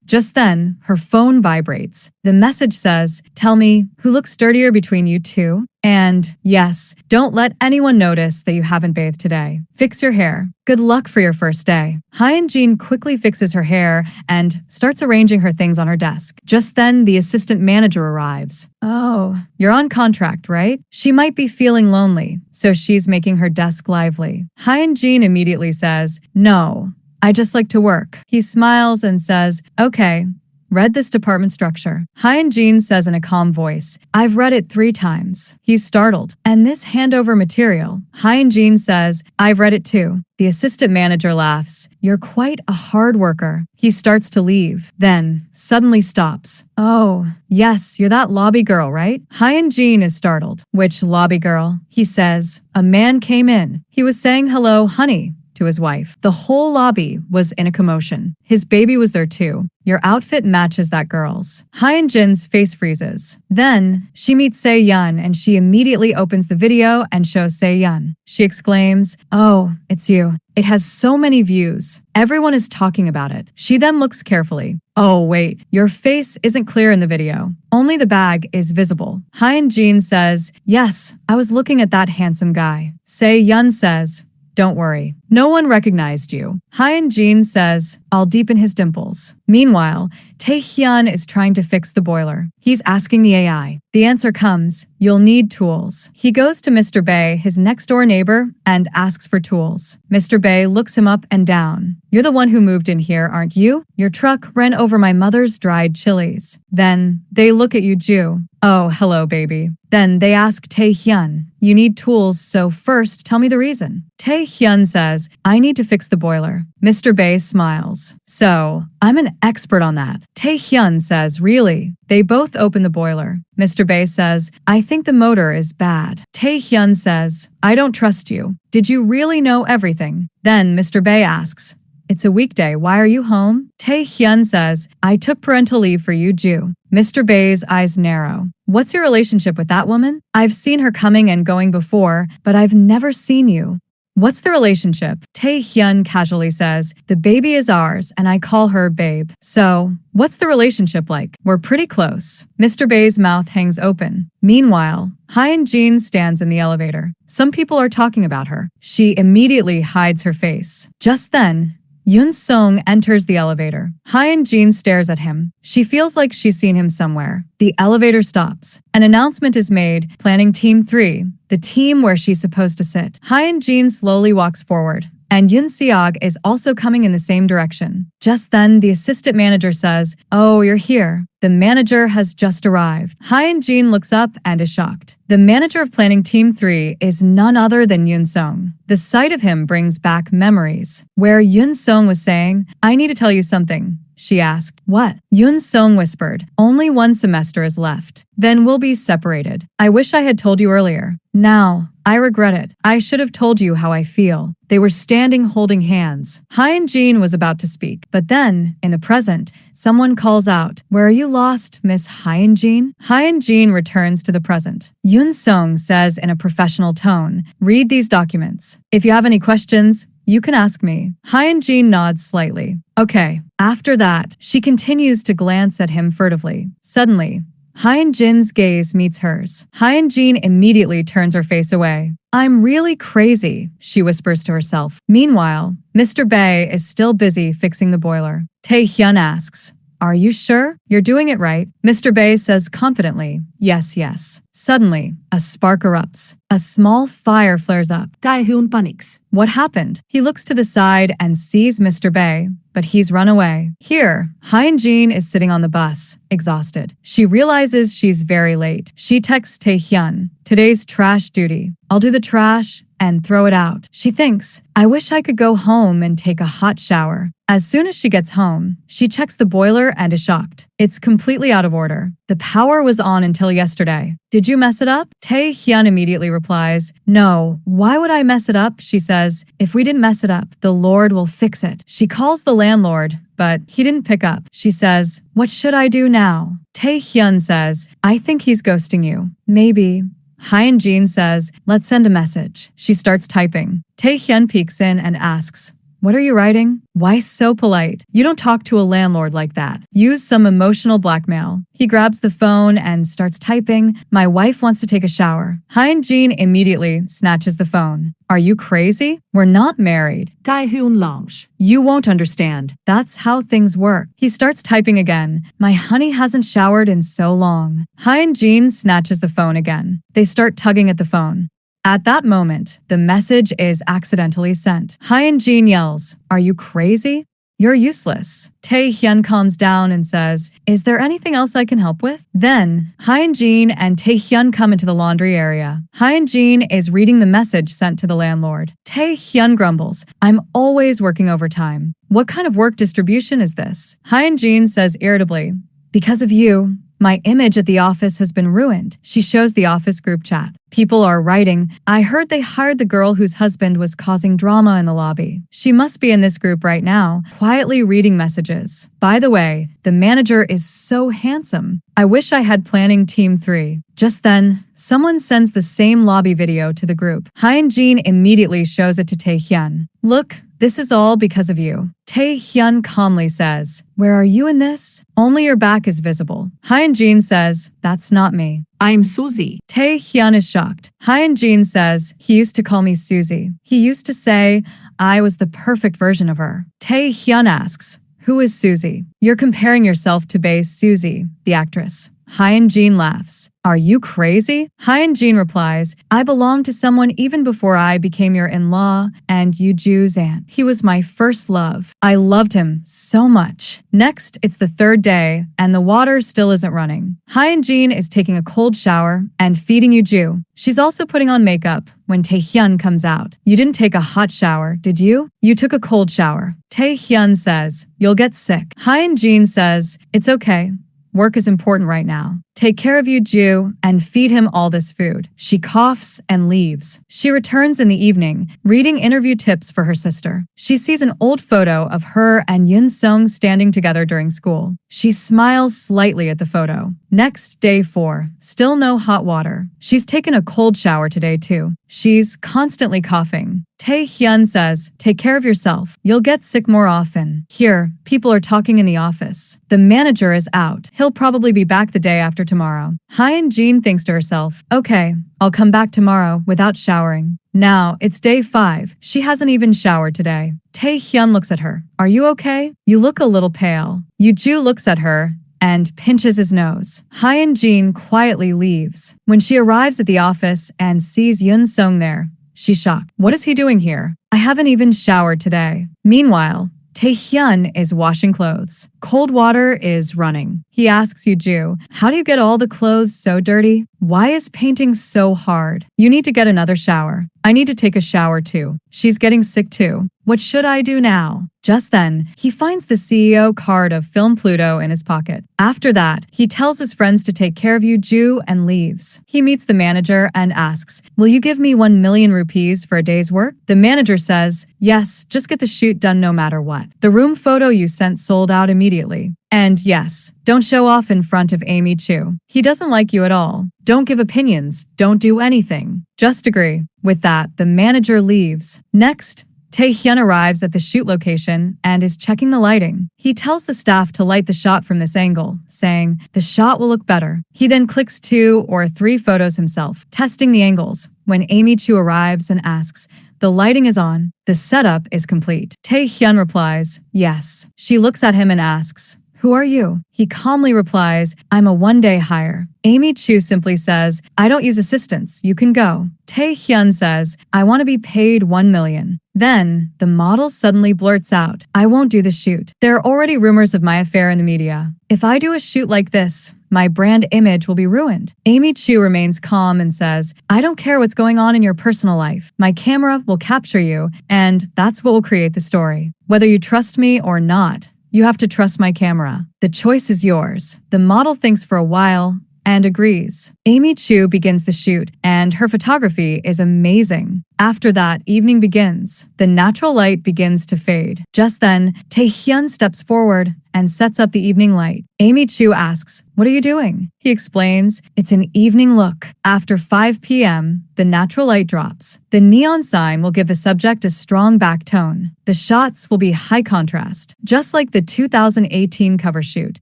Just then, her phone vibrates. The message says, tell me, who looks dirtier between you two? And, yes, don't let anyone notice that you haven't bathed today. Fix your hair. Good luck for your first day. Hyun-jin quickly fixes her hair and starts arranging her things on her desk. Just then, the assistant manager arrives. Oh, you're on contract, right? She might be feeling lonely, so she's making her desk lively. Hyun-jin immediately says, no, I just like to work. He smiles and says, okay, read this department structure. Hyun-jin says in a calm voice, I've read it 3 times. He's startled. And this handover material? Hyun-jin says, I've read it too. The assistant manager laughs. You're quite a hard worker. He starts to leave, then suddenly stops. Oh, yes, you're that lobby girl, right? Hyun-jin is startled. Which lobby girl? He says. A man came in. He was saying hello, honey, to his wife. The whole lobby was in a commotion. His baby was there too. Your outfit matches that girl's. Hyun-jin's face freezes. Then, she meets Se-yeon and she immediately opens the video and shows Se-yeon. She exclaims, oh, it's you. It has so many views. Everyone is talking about it. She then looks carefully. Oh, wait, your face isn't clear in the video. Only the bag is visible. Hyun-jin says, yes, I was looking at that handsome guy. Se-yeon says, don't worry. No one recognized you. Hyun-jin says, I'll deepen his dimples. Meanwhile, Tae-hyun is trying to fix the boiler. He's asking the AI. The answer comes, you'll need tools. He goes to Mr. Bae, his next-door neighbor, and asks for tools. Mr. Bae looks him up and down. You're the one who moved in here, aren't you? Your truck ran over my mother's dried chilies. Then they look at Yuju. Oh, hello, baby. Then they ask Tae-hyun, you need tools, so first tell me the reason. Tae-hyun says, I need to fix the boiler. Mr. Bae smiles. So, I'm an expert on that. Tae-hyun says, really? They both open the boiler. Mr. Bae says, I think the motor is bad. Tae-hyun says, I don't trust you. Did you really know everything? Then Mr. Bae asks, it's a weekday, why are you home? Tae-hyun says, I took parental leave for Yuju. Mr. Bae's eyes narrow. What's your relationship with that woman? I've seen her coming and going before, but I've never seen you. What's the relationship? Tae-hyun casually says, the baby is ours and I call her babe. So, what's the relationship like? We're pretty close. Mr. Bae's mouth hangs open. Meanwhile, Hyun-jin stands in the elevator. Some people are talking about her. She immediately hides her face. Just then, Yoon Sung enters the elevator. Hyun-jin stares at him. She feels like she's seen him somewhere. The elevator stops. An announcement is made, planning Team 3, the team where she's supposed to sit. Hyun-jin slowly walks forward, and Yoon Seog is also coming in the same direction. Just then, the assistant manager says, "Oh, you're here. The manager has just arrived." Hyun-jin looks up and is shocked. The manager of planning Team 3 is none other than Yoon Sung. The sight of him brings back memories, where Yoon Sung was saying, "I need to tell you something." She asked, "What?" Yoon Sung whispered, "Only 1 semester is left. Then we'll be separated. I wish I had told you earlier. Now, I regret it. I should have told you how I feel." They were standing holding hands. Hyun-jin was about to speak, but then, in the present, someone calls out, "Where are you lost, Miss Hyun-jin?" Hyun-jin returns to the present. Yoon Sung says in a professional tone, "Read these documents. If you have any questions, you can ask me." Hyun-jin nods slightly. Okay. After that, she continues to glance at him furtively. Suddenly, Hyun-jin's gaze meets hers. Hyun-jin immediately turns her face away. "I'm really crazy," she whispers to herself. Meanwhile, Mr. Bae is still busy fixing the boiler. Tae-hyun asks, "Are you sure? You're doing it right?" Mr. Bae says confidently, "Yes. Suddenly, a spark erupts. A small fire flares up. Tae-hyun panics. What happened? He looks to the side and sees Mr. Bae, but he's run away. Here, Hyun-jin is sitting on the bus, exhausted. She realizes she's very late. She texts Tae-hyun, "Today's trash duty. I'll do the trash and throw it out." She thinks, "I wish I could go home and take a hot shower." As soon as she gets home, she checks the boiler and is shocked. It's completely out of order. The power was on until yesterday. "Did you mess it up?" Tae-hyun immediately replies, "No, why would I mess it up?" She says, "If we didn't mess it up, the Lord will fix it." She calls the landlord, but he didn't pick up. She says, "What should I do now?" Tae-hyun says, "I think he's ghosting you. Maybe." Hyun-jin says, "Let's send a message." She starts typing. Tae-hyun peeks in and asks, "What are you writing?" "Why so polite? You don't talk to a landlord like that. Use some emotional blackmail." He grabs the phone and starts typing, "My wife wants to take a shower." Hyun-jin immediately snatches the phone. "Are you crazy? We're not married." Tae-hyun longs. "You won't understand. That's how things work." He starts typing again. "My honey hasn't showered in so long." Hyun-jin snatches the phone again. They start tugging at the phone. At that moment, the message is accidentally sent. Hyun-jin yells, "Are you crazy? You're useless." Tae-hyun calms down and says, "Is there anything else I can help with?" Then, Hyun-jin and Tae-hyun come into the laundry area. Hyun-jin is reading the message sent to the landlord. Tae-hyun grumbles, "I'm always working overtime. What kind of work distribution is this?" Hyun-jin says irritably, "Because of you, my image at the office has been ruined." She shows the office group chat. People are writing, "I heard they hired the girl whose husband was causing drama in the lobby. She must be in this group right now, quietly reading messages. By the way, the manager is so handsome. I wish I had planning Team 3. Just then, someone sends the same lobby video to the group. Hyun-jin immediately shows it to Tae-hyun. "Look, this is all because of you." Tae-hyun calmly says, "Where are you in this? Only your back is visible." Hyun-jin says, "That's not me." "I'm Susie." Tae-hyun is shocked. Hyun-jin says, "He used to call me Susie. He used to say I was the perfect version of her." Tae-hyun asks, "Who is Susie?" "You're comparing yourself to Bae's Susie, the actress." Hyun-jin laughs. "Are you crazy?" Hyun-jin replies, "I belonged to someone even before I became your in-law and Yuju's aunt. He was my first love. I loved him so much." Next, it's the 3rd day, and the water still isn't running. Hyun-jin is taking a cold shower and feeding Yuju. She's also putting on makeup when Tae-hyun comes out. "You didn't take a hot shower, did you? You took a cold shower." Tae-hyun says, "You'll get sick." Hyun-jin says, "It's okay. Work is important right now. Take care of Yuju and feed him all this food." She coughs and leaves. She returns in the evening, reading interview tips for her sister. She sees an old photo of her and Yoon Sung standing together during school. She smiles slightly at the photo. Next, day 4. Still no hot water. She's taken a cold shower today too. She's constantly coughing. Tae-hyun says, take care of yourself. You'll get sick more often. Here, people are talking in the office. The manager is out. He'll probably be back the day after tomorrow. Hyun-jin thinks to herself, okay, I'll come back tomorrow without showering. Now, it's day 5. She hasn't even showered today. Tae-hyun looks at her. Are you okay? You look a little pale. Yuju looks at her and pinches his nose. Hyun-jin quietly leaves. When she arrives at the office and sees Yun-sung there, she's shocked. What is he doing here? I haven't even showered today. Meanwhile, Tae-hyun is washing clothes. Cold water is running. He asks Yuju, how do you get all the clothes so dirty? Why is painting so hard? You need to get another shower. I need to take a shower too. She's getting sick too. What should I do now? Just then, he finds the CEO card of Film Pluto in his pocket. After that, he tells his friends to take care of Yuju and leaves. He meets the manager and asks, will you give me 1 million rupees for a day's work? The manager says, yes, just get the shoot done no matter what. The room photo you sent sold out immediately. And yes, don't show off in front of Amy Chu. He doesn't like you at all. Don't give opinions. Don't do anything. Just agree. With that, the manager leaves. Next, Tae-hyun arrives at the shoot location and is checking the lighting. He tells the staff to light the shot from this angle, saying, the shot will look better. He then clicks 2 or 3 photos himself, testing the angles. When Amy Chu arrives and asks, the lighting is on. The setup is complete. Tae-hyun replies, yes. She looks at him and asks, who are you? He calmly replies, I'm a one-day hire. Amy Chu simply says, I don't use assistants. You can go. Tae-hyun says, I want to be paid 1 million. Then, the model suddenly blurts out, I won't do the shoot. There are already rumors of my affair in the media. If I do a shoot like this, my brand image will be ruined. Amy Chu remains calm and says, I don't care what's going on in your personal life. My camera will capture you, and that's what will create the story. Whether you trust me or not, you have to trust my camera. The choice is yours. The model thinks for a while and agrees. Amy Chu begins the shoot, and her photography is amazing. After that, evening begins. The natural light begins to fade. Just then, Tae-hyun steps forward and sets up the evening light. Amy Chu asks, what are you doing? He explains, it's an evening look. After 5 p.m., the natural light drops. The neon sign will give the subject a strong back tone. The shots will be high contrast, just like the 2018 cover shoot.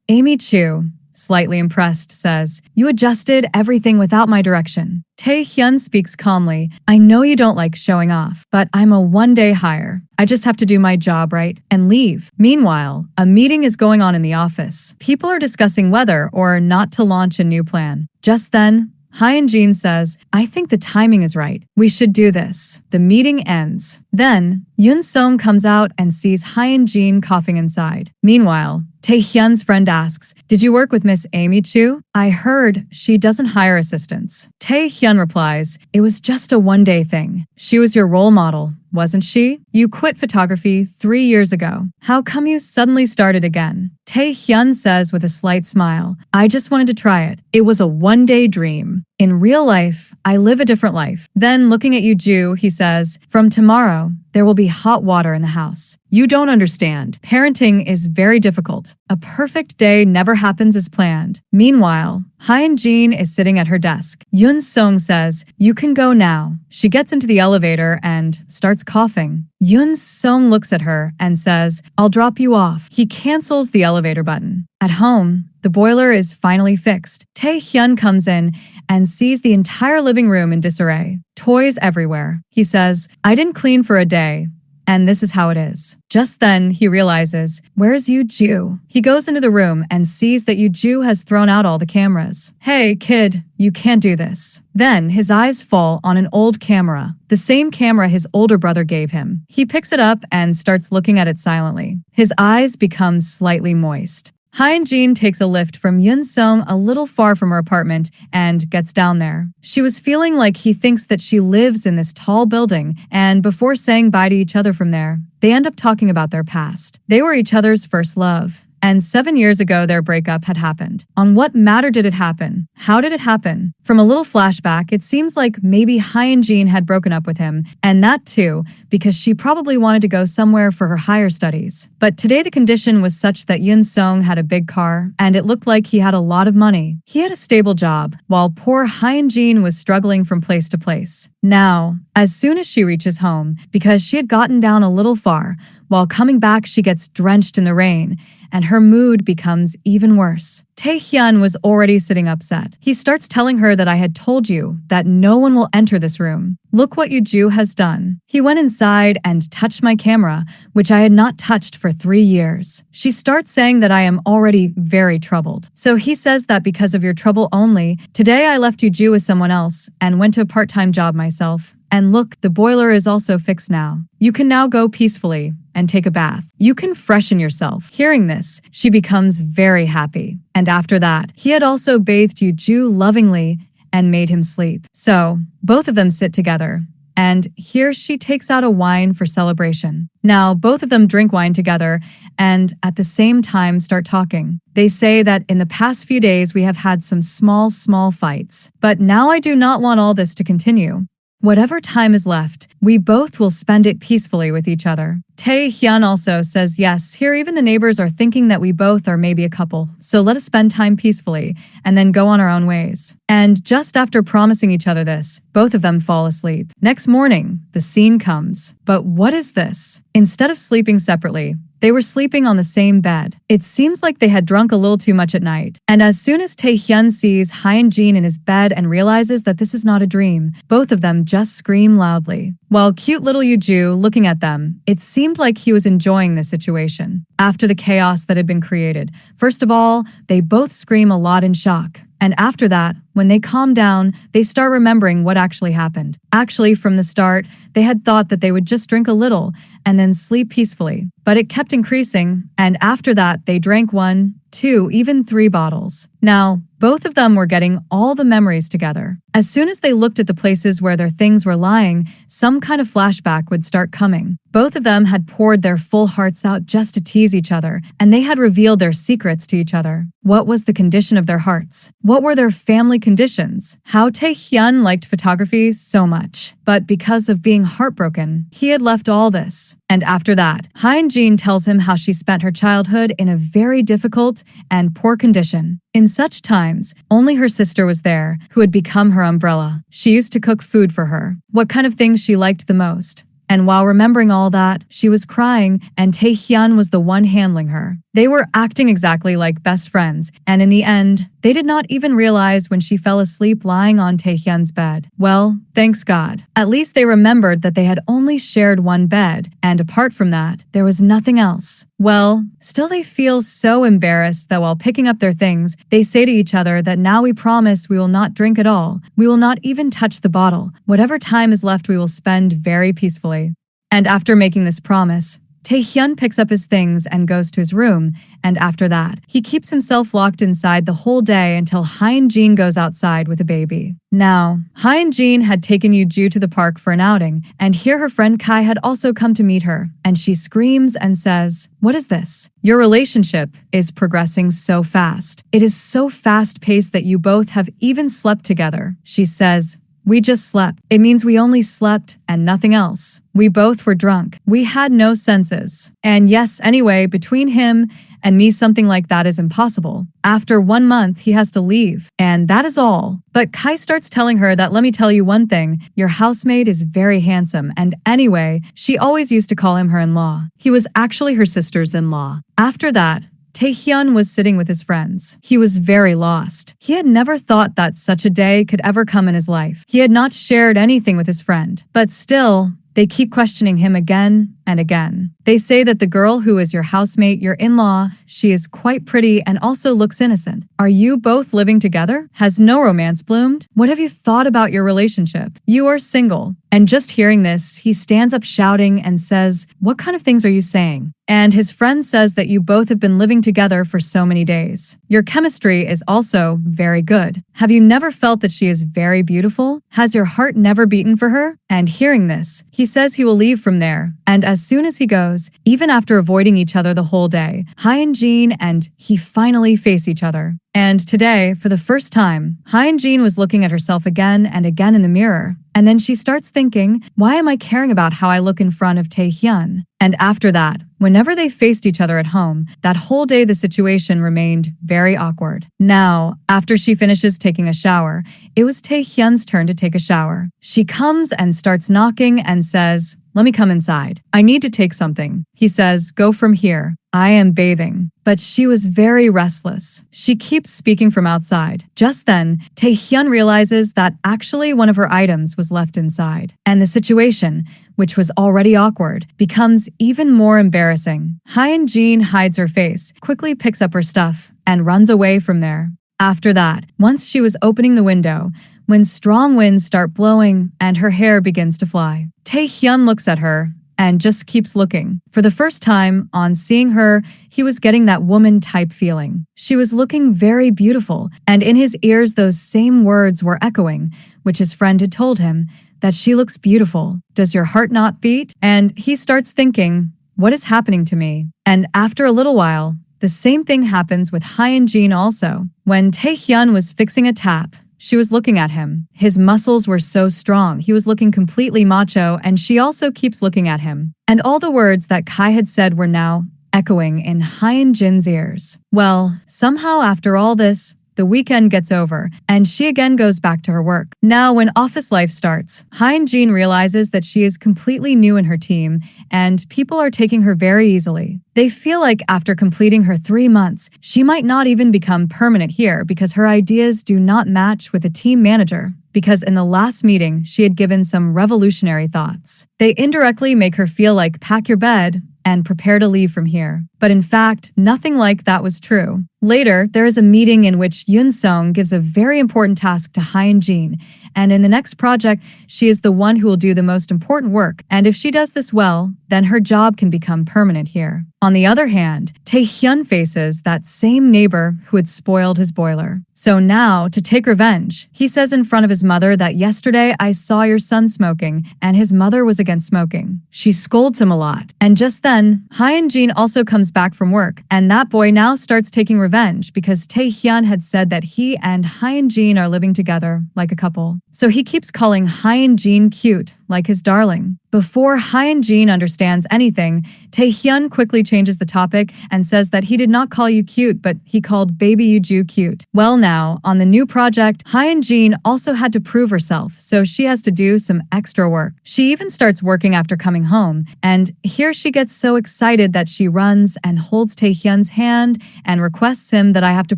Amy Chu, slightly impressed, says, you adjusted everything without my direction. Tae-hyun speaks calmly. I know you don't like showing off, but I'm a one-day hire. I just have to do my job right and leave. Meanwhile, a meeting is going on in the office. People are discussing whether or not to launch a new plan. Just then, Hyun-jin says, I think the timing is right. We should do this. The meeting ends. Then, Yun-sung comes out and sees Hyun-jin coughing inside. Meanwhile, Tae-hyun's friend asks, did you work with Miss Amy Chu? I heard she doesn't hire assistants. Tae-hyun replies, it was just a one-day thing. She was your role model, wasn't she? You quit photography 3 years ago. How come you suddenly started again? Tae-hyun says with a slight smile, I just wanted to try it. It was a one-day dream. In real life, I live a different life. Then looking at Yuju, he says, from tomorrow, there will be hot water in the house. You don't understand. Parenting is very difficult. A perfect day never happens as planned. Meanwhile, Hyun-jin is sitting at her desk. Yun-sung says, you can go now. She gets into the elevator and starts coughing. Yun-sung looks at her and says, I'll drop you off. He cancels the elevator button. At home, the boiler is finally fixed. Tae-hyun comes in and sees the entire living room in disarray. Toys everywhere. He says, I didn't clean for a day, and this is how it is. Just then, he realizes, where's Yuju? He goes into the room and sees that Yuju has thrown out all the cameras. Hey, kid, you can't do this. Then, his eyes fall on an old camera, the same camera his older brother gave him. He picks it up and starts looking at it silently. His eyes become slightly moist. Hyun-jin takes a lift from Yun-sung a little far from her apartment and gets down there. She was feeling like he thinks that she lives in this tall building, and before saying bye to each other from there, they end up talking about their past. They were each other's first love. And 7 years ago, their breakup had happened. On what matter did it happen? How did it happen? From a little flashback, it seems like maybe Hyun-jin had broken up with him, and that too, because she probably wanted to go somewhere for her higher studies. But today the condition was such that Yun-sung had a big car, and it looked like he had a lot of money. He had a stable job, while poor Hyun-jin was struggling from place to place. Now, as soon as she reaches home, because she had gotten down a little far, while coming back she gets drenched in the rain, and her mood becomes even worse. Taehyun was already sitting upset. He starts telling her that I had told you that no one will enter this room. Look what Yuju has done. He went inside and touched my camera, which I had not touched for 3 years. She starts saying that I am already very troubled. So he says that because of your trouble only, today I left Yuju with someone else and went to a part-time job myself. And look, the boiler is also fixed now. You can now go peacefully and take a bath. You can freshen yourself. Hearing this, she becomes very happy. And after that, he had also bathed Yuju lovingly and made him sleep. So, both of them sit together. And here she takes out a wine for celebration. Now, both of them drink wine together and at the same time start talking. They say that in the past few days we have had some small fights. But now I do not want all this to continue. Whatever time is left, we both will spend it peacefully with each other. Taehyun also says yes, here even the neighbors are thinking that we both are maybe a couple, so let us spend time peacefully and then go on our own ways. And just after promising each other this, both of them fall asleep. Next morning, the scene comes. But what is this? Instead of sleeping separately, they were sleeping on the same bed. It seems like they had drunk a little too much at night. And as soon as Taehyun sees Hyun-jin in his bed and realizes that this is not a dream, both of them just scream loudly. While cute little Yuju looking at them, it seemed like he was enjoying this situation. After the chaos that had been created, first of all, they both scream a lot in shock. And after that, when they calm down, they start remembering what actually happened. Actually, from the start, they had thought that they would just drink a little and then sleep peacefully. But it kept increasing, and after that, they drank 1, 2, even 3 bottles. Now, both of them were getting all the memories together. As soon as they looked at the places where their things were lying, some kind of flashback would start coming. Both of them had poured their full hearts out just to tease each other, and they had revealed their secrets to each other. What was the condition of their hearts? What were their family conditions? How Taehyun liked photography so much. But because of being heartbroken, he had left all this. And after that, Hyun-jin tells him how she spent her childhood in a very difficult and poor condition. In such times, only her sister was there, who had become her umbrella. She used to cook food for her. What kind of things she liked the most. And while remembering all that, she was crying, and Taehyun was the one handling her. They were acting exactly like best friends, and in the end, they did not even realize when she fell asleep lying on Taehyun's bed. Well, thanks God. At least they remembered that they had only shared one bed, and apart from that, there was nothing else. Well, still they feel so embarrassed that while picking up their things, they say to each other that now we promise we will not drink at all. We will not even touch the bottle. Whatever time is left we will spend very peacefully. And after making this promise, Taehyun picks up his things and goes to his room, and after that, he keeps himself locked inside the whole day until Hyun-jin goes outside with a baby. Now, Hyun-jin had taken Yuju to the park for an outing, and here her friend Kai had also come to meet her, and she screams and says, "What is this? Your relationship is progressing so fast. It is so fast-paced that you both have even slept together." She says, "We just slept. It means we only slept and nothing else. We both were drunk. We had no senses. And yes, anyway, between him and me something like that is impossible. After 1 month, he has to leave. And that is all." But Kai starts telling her that let me tell you one thing, your housemate is very handsome, and anyway, she always used to call him her in-law. He was actually her sister's in-law. After that, Taehyun was sitting with his friends. He was very lost. He had never thought that such a day could ever come in his life. He had not shared anything with his friend. But still, they keep questioning him again and again. They say that the girl who is your housemate, your in-law, she is quite pretty and also looks innocent. Are you both living together? Has no romance bloomed? What have you thought about your relationship? You are single. And just hearing this, he stands up shouting and says, "What kind of things are you saying?" And his friend says that you both have been living together for so many days. Your chemistry is also very good. Have you never felt that she is very beautiful? Has your heart never beaten for her? And hearing this, he says he will leave from there. And as soon as he goes, knows, even after avoiding each other the whole day, Hyun-jin and he finally face each other. And today, for the first time, Hyun-jin was looking at herself again and again in the mirror. And then she starts thinking, why am I caring about how I look in front of Taehyun? And after that, whenever they faced each other at home, that whole day the situation remained very awkward. Now, after she finishes taking a shower, it was Taehyun's turn to take a shower. She comes and starts knocking and says, "Let me come inside. I need to take something." He says, "Go from here. I am bathing." But she was very restless. She keeps speaking from outside. Just then, Taehyun realizes that actually one of her items was left inside. And the situation, which was already awkward, becomes even more embarrassing. Hyun-jin hides her face, quickly picks up her stuff, and runs away from there. After that, once she was opening the window, when strong winds start blowing and her hair begins to fly, Taehyun looks at her and just keeps looking. For the first time, on seeing her, he was getting that woman-type feeling. She was looking very beautiful, and in his ears those same words were echoing, which his friend had told him, that she looks beautiful. Does your heart not beat? And he starts thinking, what is happening to me? And after a little while, the same thing happens with Hyun-jin also. When Taehyun was fixing a tap, she was looking at him. His muscles were so strong. He was looking completely macho, and she also keeps looking at him. And all the words that Kai had said were now echoing in Hyun-jin's ears. Well, somehow after all this, the weekend gets over, and she again goes back to her work. Now, when office life starts, Hyun-jin realizes that she is completely new in her team, and people are taking her very easily. They feel like after completing her 3 months, she might not even become permanent here because her ideas do not match with the team manager. Because in the last meeting, she had given some revolutionary thoughts. They indirectly make her feel like pack your bed and prepare to leave from here. But in fact, nothing like that was true. Later, there is a meeting in which Yoon-sung gives a very important task to Hyun-jin, and in the next project, she is the one who will do the most important work, and if she does this well, then her job can become permanent here. On the other hand, Taehyun faces that same neighbor who had spoiled his boiler. So now, to take revenge, he says in front of his mother that yesterday I saw your son smoking, and his mother was against smoking. She scolds him a lot. And just then, Hyun-jin also comes back from work, and that boy now starts taking revenge because Taehyun had said that he and Hyun-jin are living together like a couple. So he keeps calling Hyun-jin cute, like his darling. Before Hyun-jin understands anything, Taehyun quickly changes the topic and says that he did not call you cute, but he called baby Yuju cute. Well now, on the new project, Hyun-jin also had to prove herself, so she has to do some extra work. She even starts working after coming home, and here she gets so excited that she runs and holds Taehyun's hand and requests him that I have to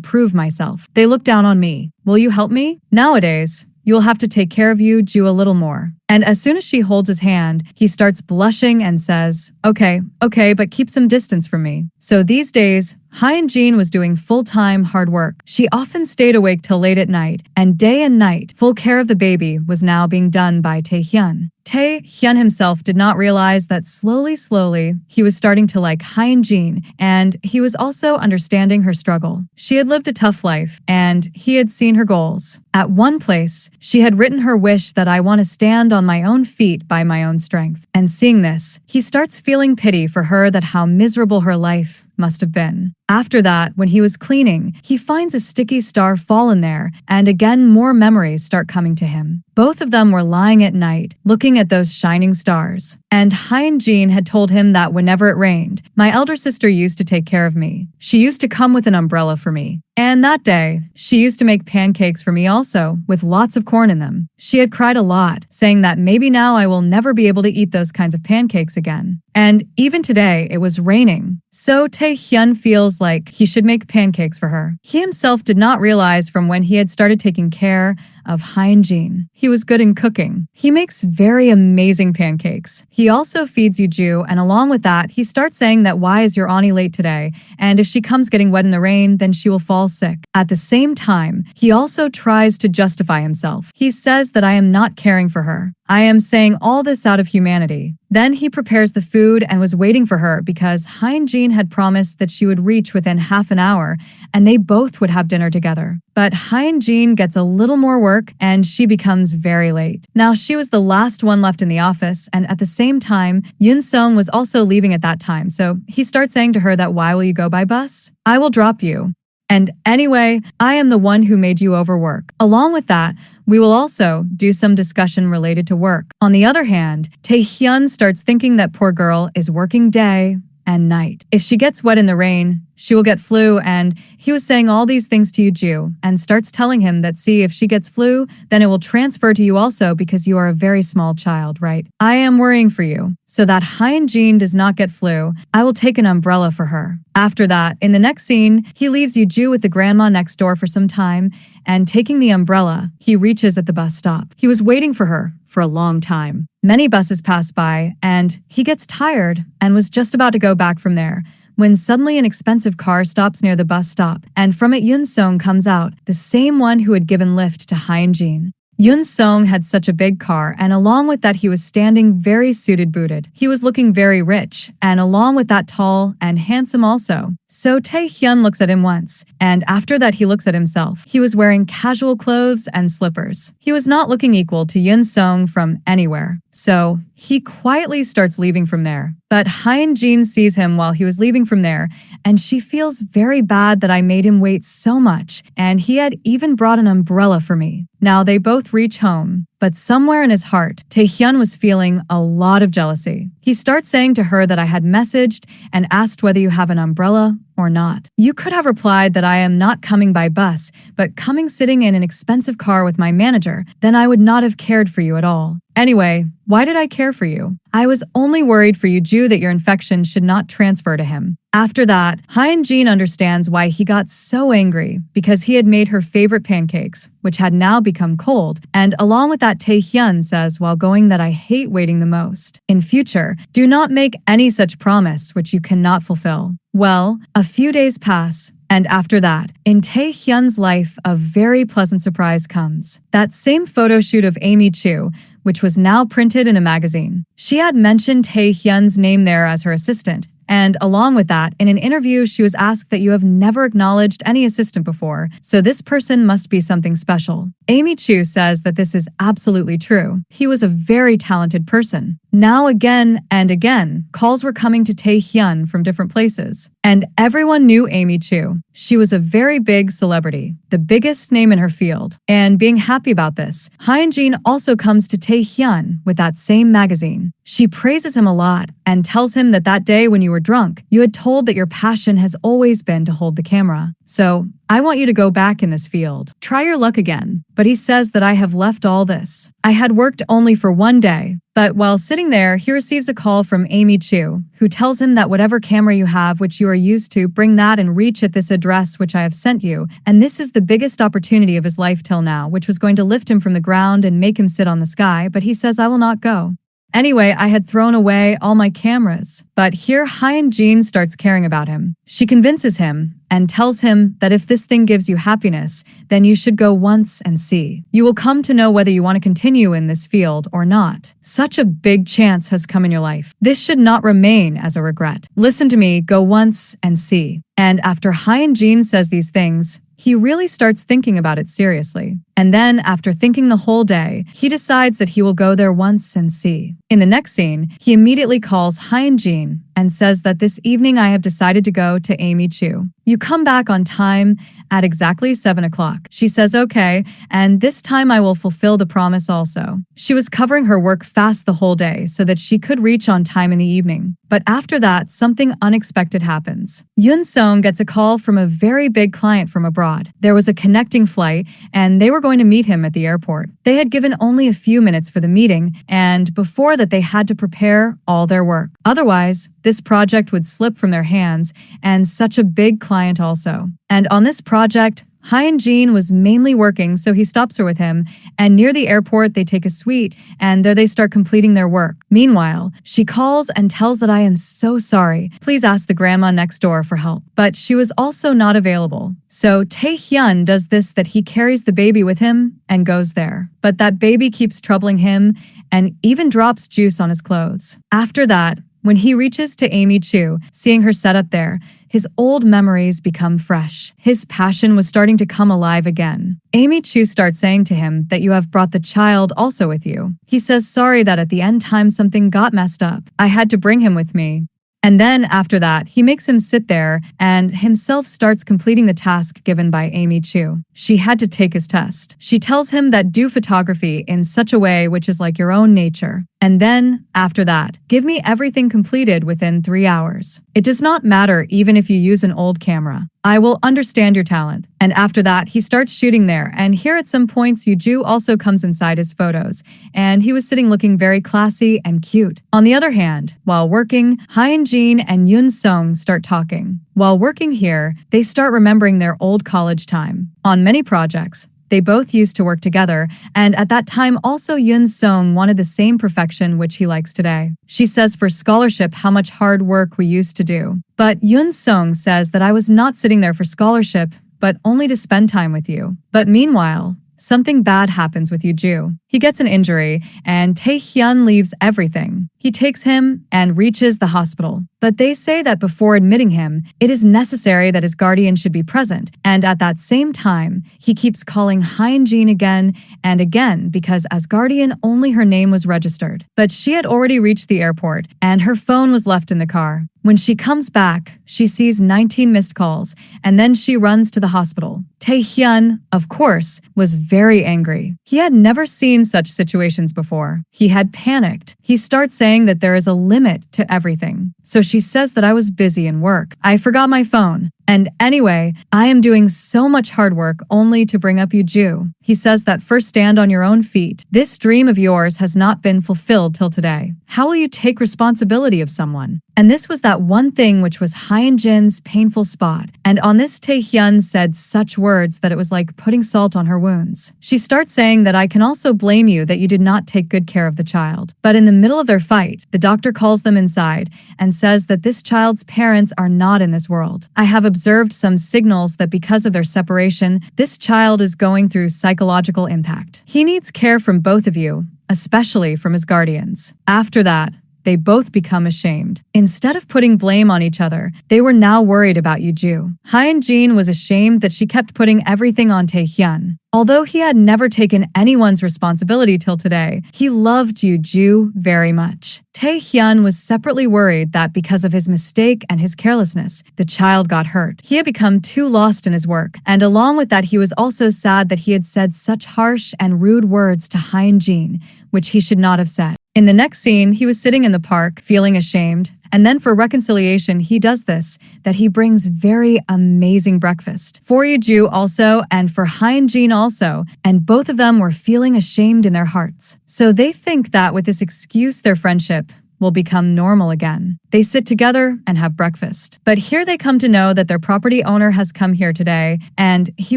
prove myself. They look down on me. Will you help me? Nowadays, you'll have to take care of Yuju a little more. And as soon as she holds his hand, he starts blushing and says, okay, but keep some distance from me. So these days, Hyun-jin was doing full-time hard work. She often stayed awake till late at night, and day and night, full care of the baby was now being done by Taehyun. Taehyun himself did not realize that slowly, he was starting to like Hyun-jin, and he was also understanding her struggle. She had lived a tough life, and he had seen her goals. At one place, she had written her wish that I want to stand on my own feet by my own strength. And seeing this, he starts feeling pity for her that how miserable her life must have been. After that, when he was cleaning, he finds a sticky star fallen there, and again more memories start coming to him. Both of them were lying at night, looking at those shining stars. And Hyun-jin had told him that whenever it rained, my elder sister used to take care of me. She used to come with an umbrella for me. And that day, she used to make pancakes for me also, with lots of corn in them. She had cried a lot, saying that maybe now I will never be able to eat those kinds of pancakes again. And even today, it was raining. So Taehyun feels like he should make pancakes for her. He himself did not realize from when he had started taking care of Hyun-jin. He was good in cooking. He makes very amazing pancakes. He also feeds Yuju, and along with that, he starts saying that why is your auntie late today? And if she comes getting wet in the rain, then she will fall sick. At the same time, he also tries to justify himself. He says that I am not caring for her. I am saying all this out of humanity. Then he prepares the food and was waiting for her because Hyun-jin had promised that she would reach within half an hour and they both would have dinner together. But Hyun-jin gets a little more work and she becomes very late. Now, she was the last one left in the office, and at the same time, Yoon-sung was also leaving at that time, so he starts saying to her that why will you go by bus? I will drop you. And anyway, I am the one who made you overwork. Along with that, we will also do some discussion related to work. On the other hand, Tae-hyun starts thinking that poor girl is working day and night. If she gets wet in the rain, she will get flu, and he was saying all these things to Yuju and starts telling him that see, if she gets flu, then it will transfer to you also because you are a very small child, right? I am worrying for you. So that Hyun-jin does not get flu, I will take an umbrella for her. After that, in the next scene, he leaves Yuju with the grandma next door for some time, and taking the umbrella, he reaches at the bus stop. He was waiting for her for a long time. Many buses pass by, and he gets tired and was just about to go back from there when suddenly an expensive car stops near the bus stop, and from it Yoon-sung comes out, the same one who had given lift to Hyun-jin. Yoon-sung had such a big car, and along with that he was standing very suited-booted. He was looking very rich, and along with that tall and handsome also. So Tae-hyun looks at him once, and after that he looks at himself. He was wearing casual clothes and slippers. He was not looking equal to Yoon-sung from anywhere. So he quietly starts leaving from there. But Hyun-jin sees him while he was leaving from there, and she feels very bad that I made him wait so much, and he had even brought an umbrella for me. Now they both reach home, but somewhere in his heart, Tae-hyun was feeling a lot of jealousy. He starts saying to her that I had messaged and asked whether you have an umbrella or not. You could have replied that I am not coming by bus, but coming sitting in an expensive car with my manager, then I would not have cared for you at all. Anyway, why did I care for you? I was only worried for Yuju that your infection should not transfer to him. After that, Hyun-jin understands why he got so angry, because he had made her favorite pancakes, which had now become cold, and along with that Tae-hyun says while going that I hate waiting the most. In future, do not make any such promise which you cannot fulfill. Well, a few days pass, and after that, in Tae-hyun's life, a very pleasant surprise comes. That same photo shoot of Amy Chu, which was now printed in a magazine. She had mentioned Tae-hyun's name there as her assistant, and along with that, in an interview, she was asked that you have never acknowledged any assistant before, so this person must be something special. Amy Chu says that this is absolutely true. He was a very talented person. Now again and again, calls were coming to Tae-hyun from different places, and everyone knew Amy Chu. She was a very big celebrity, the biggest name in her field, and being happy about this, Hyun-jin also comes to Tae-hyun with that same magazine. She praises him a lot and tells him that that day when you were drunk, you had told that your passion has always been to hold the camera. So, I want you to go back in this field. Try your luck again. But he says that I have left all this. I had worked only for one day. But while sitting there, he receives a call from Amy Chu, who tells him that whatever camera you have, which you are used to, bring that and reach at this address which I have sent you. And this is the biggest opportunity of his life till now, which was going to lift him from the ground and make him sit on the sky. But he says, I will not go. Anyway, I had thrown away all my cameras. But here Hyun-jin starts caring about him. She convinces him and tells him that if this thing gives you happiness, then you should go once and see. You will come to know whether you want to continue in this field or not. Such a big chance has come in your life. This should not remain as a regret. Listen to me, go once and see. And after Hyun-jin says these things, he really starts thinking about it seriously. And then, after thinking the whole day, he decides that he will go there once and see. In the next scene, he immediately calls Hyun-jin and says that this evening I have decided to go to Amy Chu. You come back on time at exactly 7 o'clock. She says okay, and this time I will fulfill the promise also. She was covering her work fast the whole day so that she could reach on time in the evening. But after that, something unexpected happens. Yoon-sung gets a call from a very big client from abroad. There was a connecting flight, and they were going to meet him at the airport. They had given only a few minutes for the meeting, and before that they had to prepare all their work. Otherwise, this project would slip from their hands, and such a big client also. And on this project, Hyun-jin was mainly working, so he stops her with him, and near the airport they take a suite, and there they start completing their work. Meanwhile, she calls and tells that I am so sorry. Please ask the grandma next door for help. But she was also not available. So Tae-hyun does this that he carries the baby with him and goes there. But that baby keeps troubling him, and even drops juice on his clothes. After that, when he reaches to Amy Chu, seeing her set up there, his old memories become fresh. His passion was starting to come alive again. Amy Chu starts saying to him that you have brought the child also with you. He says sorry that at the end time something got messed up. I had to bring him with me. And then after that, he makes him sit there and himself starts completing the task given by Amy Chu. She had to take his test. She tells him that do photography in such a way which is like your own nature. And then, after that, give me everything completed within 3 hours. It does not matter even if you use an old camera. I will understand your talent. And after that, he starts shooting there, and here at some points, Yuju also comes inside his photos, and he was sitting looking very classy and cute. On the other hand, while working, Hyun-jin and Yoon-sung start talking. While working here, they start remembering their old college time. On many projects, they both used to work together, and at that time also Yoon-sung wanted the same perfection which he likes today. She says for scholarship how much hard work we used to do. But Yoon-sung says that I was not sitting there for scholarship, but only to spend time with you. But meanwhile, something bad happens with Yuju. He gets an injury, and Tae-hyun leaves everything. He takes him and reaches the hospital. But they say that before admitting him, it is necessary that his guardian should be present. And at that same time, he keeps calling Hyun-jin again and again because as guardian, only her name was registered. But she had already reached the airport, and her phone was left in the car. When she comes back, she sees 19 missed calls, and then she runs to the hospital. Tae-hyun, of course, was very angry. He had never seen such situations before. He had panicked. He starts saying that there is a limit to everything. So she says that I was busy in work. I forgot my phone. And anyway, I am doing so much hard work only to bring up Yuju. He says that first stand on your own feet. This dream of yours has not been fulfilled till today. How will you take responsibility of someone? And this was that one thing which was Hyun-jin's painful spot. And on this, Tae-hyun said such words that it was like putting salt on her wounds. She starts saying that I can also blame you that you did not take good care of the child. But in the middle of their fight, the doctor calls them inside and says that this child's parents are not in this world. I have observed some signals that because of their separation, this child is going through psychological impact. He needs care from both of you, especially from his guardians. After that, they both become ashamed. Instead of putting blame on each other, they were now worried about Yuju. Hyun-jin was ashamed that she kept putting everything on Tae-hyun. Although he had never taken anyone's responsibility till today, he loved Yuju very much. Tae-hyun was separately worried that because of his mistake and his carelessness, the child got hurt. He had become too lost in his work, and along with that he was also sad that he had said such harsh and rude words to Hyun-jin, which he should not have said. In the next scene, he was sitting in the park, feeling ashamed, and then for reconciliation, he does this, that he brings very amazing breakfast. For Yuju also, and for Hyun-jin also, and both of them were feeling ashamed in their hearts. So they think that with this excuse, their friendship will become normal again. They sit together and have breakfast. But here they come to know that their property owner has come here today, and he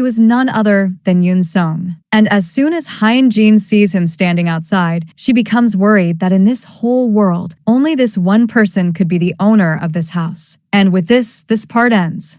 was none other than Yoon-sung. And as soon as Hyun-jin sees him standing outside, she becomes worried that in this whole world, only this one person could be the owner of this house. And with this part ends.